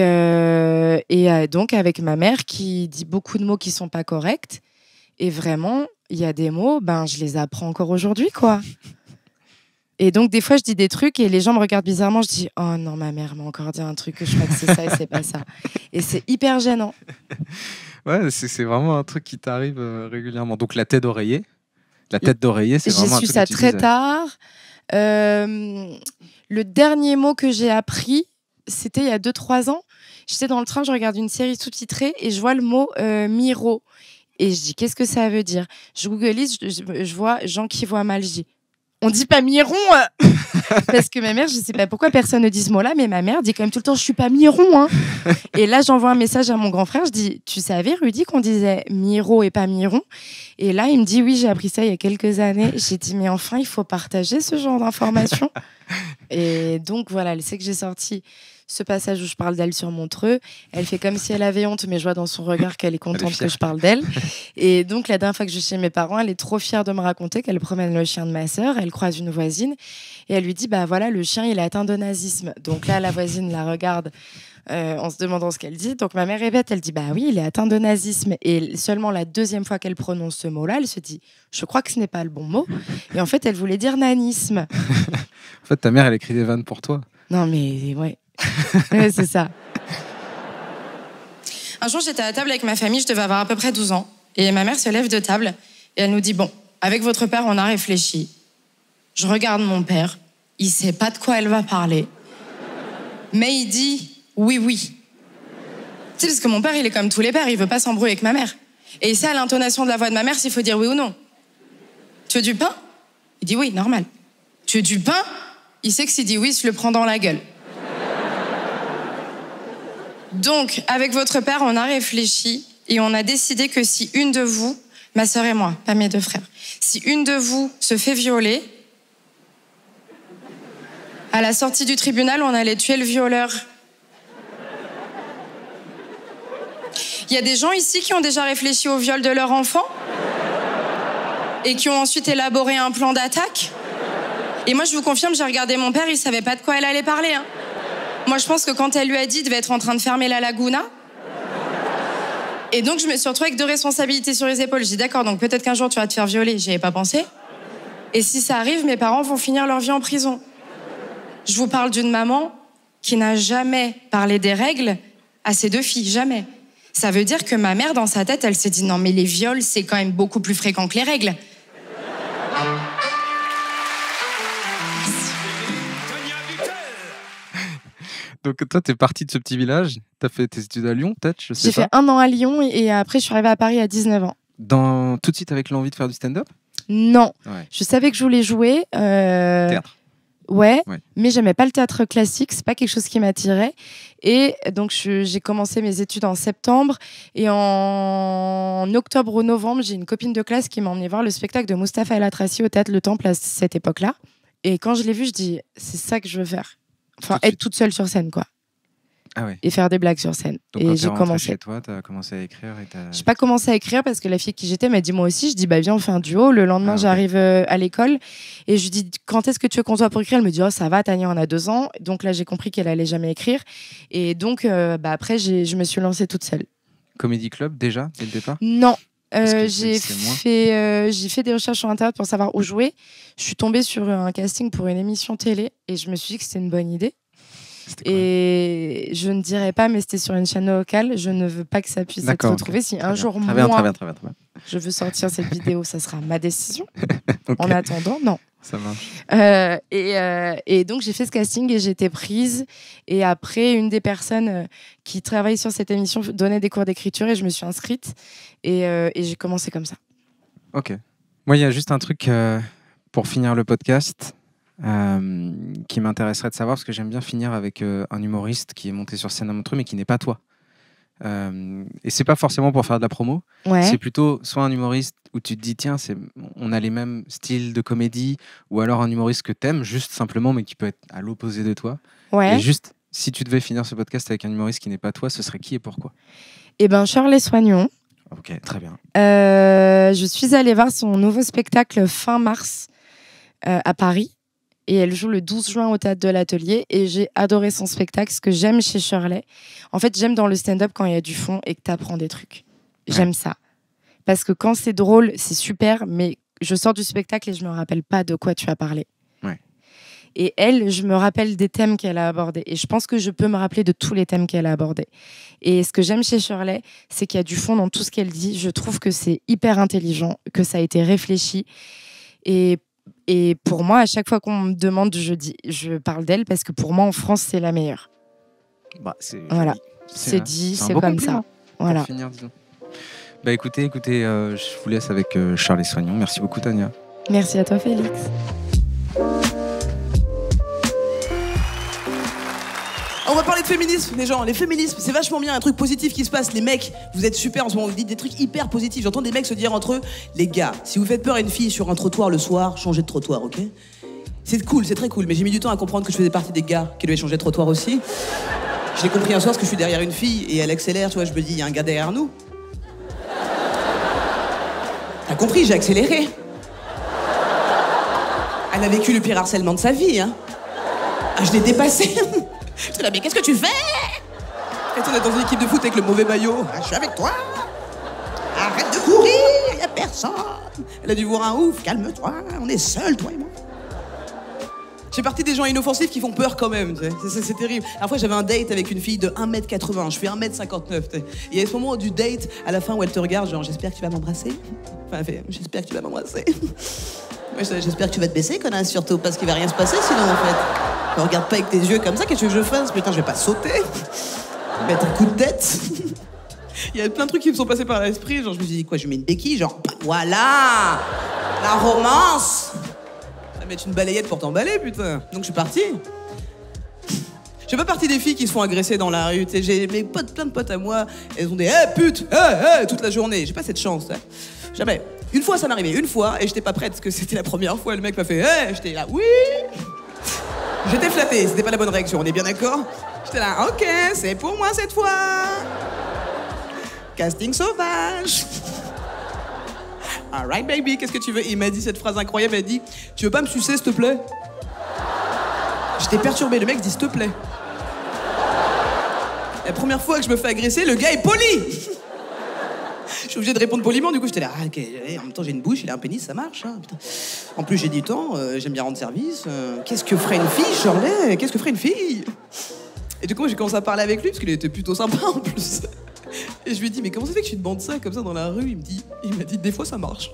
donc avec ma mère qui dit beaucoup de mots qui sont pas corrects. Et vraiment, il y a des mots, je les apprends encore aujourd'hui, quoi. Et donc des fois, je dis des trucs et les gens me regardent bizarrement. Je dis « Oh non, ma mère m'a encore dit un truc que je crois que c'est ça et c'est pas ça. » Et c'est hyper gênant. Ouais, c'est vraiment un truc qui t'arrive régulièrement. Donc la tête d'oreiller. La tête d'oreiller, c'est vraiment un truc que tu disais. J'ai su ça très tard. Le dernier mot que j'ai appris, c'était il y a 2-3 ans. J'étais dans le train, je regarde une série sous-titrée et je vois le mot Miro. Et je dis, qu'est-ce que ça veut dire? Je googlise, je vois gens qui voient mal. Je dis, on dit pas miron Parce que ma mère, je sais pas pourquoi personne ne dit ce mot-là, mais ma mère dit quand même tout le temps, je suis pas miron. Et là, j'envoie un message à mon grand frère, je dis, tu savais, Rudy, qu'on disait miro et pas miron? Et là, il me dit, oui, j'ai appris ça il y a quelques années. J'ai dit, mais enfin, il faut partager ce genre d'informations. Et donc, voilà, elle sait que j'ai sorti ce passage où je parle d'elle sur Montreux. Elle fait comme si elle avait honte, mais je vois dans son regard qu'elle est contente que je parle d'elle. Et donc, la dernière fois que je suis chez mes parents, elle est trop fière de me raconter qu'elle promène le chien de ma sœur. Elle croise une voisine et elle lui dit, voilà, le chien, il est atteint de nazisme. Donc là, la voisine la regarde en se demandant ce qu'elle dit. Donc ma mère est bête, elle dit, oui, il est atteint de nazisme. Et seulement la deuxième fois qu'elle prononce ce mot-là, elle se dit, je crois que ce n'est pas le bon mot. Et en fait, elle voulait dire nanisme. En fait, ta mère, elle écrit des vannes pour toi. Non, mais ouais. Ouais, c'est ça. Un jour, j'étais à table avec ma famille, je devais avoir à peu près 12 ans. Et ma mère se lève de table et elle nous dit, bon, avec votre père, on a réfléchi. Je regarde mon père, il sait pas de quoi elle va parler. Mais il dit, oui, oui. Tu sais, parce que mon père, il est comme tous les pères, il veut pas s'embrouiller avec ma mère. Et il sait à l'intonation de la voix de ma mère s'il faut dire oui ou non. Tu veux du pain? Il dit oui, normal. Tu veux du pain? Il sait que s'il dit oui, il se le prend dans la gueule. Donc, avec votre père, on a réfléchi et on a décidé que si une de vous, ma sœur et moi, pas mes 2 frères, si une de vous se fait violer, à la sortie du tribunal, on allait tuer le violeur. Il y a des gens ici qui ont déjà réfléchi au viol de leur enfant et qui ont ensuite élaboré un plan d'attaque. Et moi, je vous confirme, j'ai regardé mon père, il savait pas de quoi elle allait parler. Moi, je pense que quand elle lui a dit, il devait être en train de fermer la laguna. Et donc, je me suis retrouvée avec 2 responsabilités sur les épaules. J'ai dit, d'accord, donc peut-être qu'un jour, tu vas te faire violer. J'y avais pas pensé. Et si ça arrive, mes parents vont finir leur vie en prison. Je vous parle d'une maman qui n'a jamais parlé des règles à ses 2 filles, jamais. Ça veut dire que ma mère, dans sa tête, elle s'est dit, non, mais les viols, c'est quand même beaucoup plus fréquent que les règles. Donc toi, t'es parti de ce petit village, t'as fait tes études à Lyon, peut-être, je sais J'ai pas. fait 1 an à Lyon et après je suis arrivée à Paris à 19 ans. Tout de suite avec l'envie de faire du stand-up? Non, Ouais. je savais que je voulais jouer. Théâtre. Ouais, Ouais. mais j'aimais pas le théâtre classique, c'est pas quelque chose qui m'attirait. Et donc j'ai commencé mes études en septembre et en octobre ou novembre, j'ai une copine de classe qui m'a emmenée voir le spectacle de Mustapha El Atrassi au théâtre Le Temple à cette époque-là. Et quand je l'ai vu, je dis c'est ça que je veux faire. Enfin, être toute seule sur scène, quoi. Ah ouais. Et faire des blagues sur scène. Donc et quand j'ai t'es rentrée commencé. chez toi, t'as commencé à écrire et t'as... J'ai pas commencé à écrire parce que la fille qui j'étais m'a dit moi aussi. Je dis bah viens on fait un duo. Le lendemain j'arrive à l'école et je lui dis quand est-ce que tu veux qu'on soit pour écrire. Elle me dit oh ça va Tania on a 2 ans. Donc là j'ai compris qu'elle allait jamais écrire et donc après je me suis lancée toute seule. Comedy Club déjà dès le départ? Non. que J'ai fait des recherches sur internet pour savoir où jouer. Je suis tombée sur un casting pour une émission télé et je me suis dit que c'était une bonne idée. Et je ne dirais pas, mais c'était sur une chaîne locale. Je ne veux pas que ça puisse être retrouvé. Si un jour, moi, je veux sortir cette vidéo, ça sera ma décision. En attendant, non. Ça marche. Et donc, j'ai fait ce casting et j'ai été prise. Et après, une des personnes qui travaille sur cette émission donnait des cours d'écriture et je me suis inscrite. Et j'ai commencé comme ça. Ok. Moi, il y a juste un truc pour finir le podcast. Qui m'intéresserait de savoir, parce que j'aime bien finir avec un humoriste qui est monté sur scène à Montreux mais qui n'est pas toi. Et c'est pas forcément pour faire de la promo, c'est plutôt soit un humoriste où tu te dis tiens on a les mêmes styles de comédie, ou alors un humoriste que t'aimes juste simplement mais qui peut être à l'opposé de toi. Et juste si tu devais finir ce podcast avec un humoriste qui n'est pas toi, ce serait qui et pourquoi? Eh ben Shirley Soignon. Ok, très bien. Je suis allée voir son nouveau spectacle fin mars à Paris. Et elle joue le 12 juin au Théâtre de l'Atelier. Et j'ai adoré son spectacle. Ce que j'aime chez Shirley, en fait, j'aime dans le stand-up quand il y a du fond et que tu apprends des trucs. J'aime ça. Parce que quand c'est drôle, c'est super. Mais je sors du spectacle et je ne me rappelle pas de quoi tu as parlé. Ouais. Et elle, je me rappelle des thèmes qu'elle a abordés. Et je pense que je peux me rappeler de tous les thèmes qu'elle a abordés. Et ce que j'aime chez Shirley, c'est qu'il y a du fond dans tout ce qu'elle dit. Je trouve que c'est hyper intelligent, que ça a été réfléchi. Et pour moi, à chaque fois qu'on me demande, je parle d'elle parce que pour moi, en France, c'est la meilleure. Bah, c'est dit, c'est comme ça. Voilà. Pour finir, disons. Bah écoutez, je vous laisse avec Shirley Soignon. Merci beaucoup, Tania. Merci à toi, Félix. On va parler de féminisme, les gens. Les féminismes, c'est vachement bien, un truc positif qui se passe. Les mecs, vous êtes super en ce moment, vous dites des trucs hyper positifs. J'entends des mecs se dire entre eux, les gars, si vous faites peur à une fille sur un trottoir le soir, changez de trottoir, ok? C'est cool, c'est très cool, mais j'ai mis du temps à comprendre que je faisais partie des gars qui devaient changer de trottoir aussi. Je l'ai compris un soir parce que je suis derrière une fille et elle accélère, tu vois, je me dis, il y a un gars derrière nous. T'as compris, j'ai accéléré. Elle a vécu le pire harcèlement de sa vie, hein. Ah, je l'ai dépassé. J'étais là, mais qu'est-ce que tu fais? Et on est dans une équipe de foot avec le mauvais maillot. Ah, je suis avec toi. Arrête de courir, y a personne. Elle a dû voir un ouf, calme-toi, on est seuls, toi et moi. J'ai partie des gens inoffensifs qui font peur quand même, c'est terrible. La fois, j'avais un date avec une fille de 1m80, je fais 1m59. Et à ce moment du date, à la fin où elle te regarde, genre, j'espère que tu vas m'embrasser. Enfin, elle fait, j'espère que tu vas m'embrasser. J'espère que tu vas te baisser, connasse, surtout, parce qu'il va rien se passer sinon, en fait. Ne regarde pas avec tes yeux comme ça, qu'est-ce que je fasse? Putain, je vais pas sauter. Mettre un coup de tête. Il y a plein de trucs qui me sont passés par l'esprit, genre, je me suis dit, quoi, je mets une béquille, genre, voilà, la romance. Ça va mettre une balayette pour t'emballer, putain. Donc je suis parti. Je fais pas partie des filles qui se font agresser dans la rue, tu sais, j'ai mes potes, plein de potes à moi, elles ont des pute, toute la journée. J'ai pas cette chance, hein. Jamais. Une fois, ça m'est arrivé, une fois, et j'étais pas prête, parce que c'était la première fois, le mec m'a fait j'étais là, oui. J'étais flatté, c'était pas la bonne réaction, on est bien d'accord? J'étais là, ok, c'est pour moi cette fois. Casting sauvage. Alright baby, qu'est-ce que tu veux? Il m'a dit cette phrase incroyable, il a dit, tu veux pas me sucer s'il te plaît? J'étais perturbé, le mec dit s'il te plaît. La première fois que je me fais agresser, le gars est poli. Je suis obligé de répondre poliment, du coup j'étais là, ok, en même temps j'ai une bouche, il a un pénis, ça marche, hein, putain. En plus j'ai du temps, j'aime bien rendre service. Qu'est-ce que ferait une fille, Shirley? Qu'est-ce que ferait une fille? Et du coup j'ai commencé à parler avec lui, parce qu'il était plutôt sympa en plus. Et je lui ai dit, mais comment ça fait que tu demandes ça comme ça dans la rue? Il m'a dit, des fois ça marche.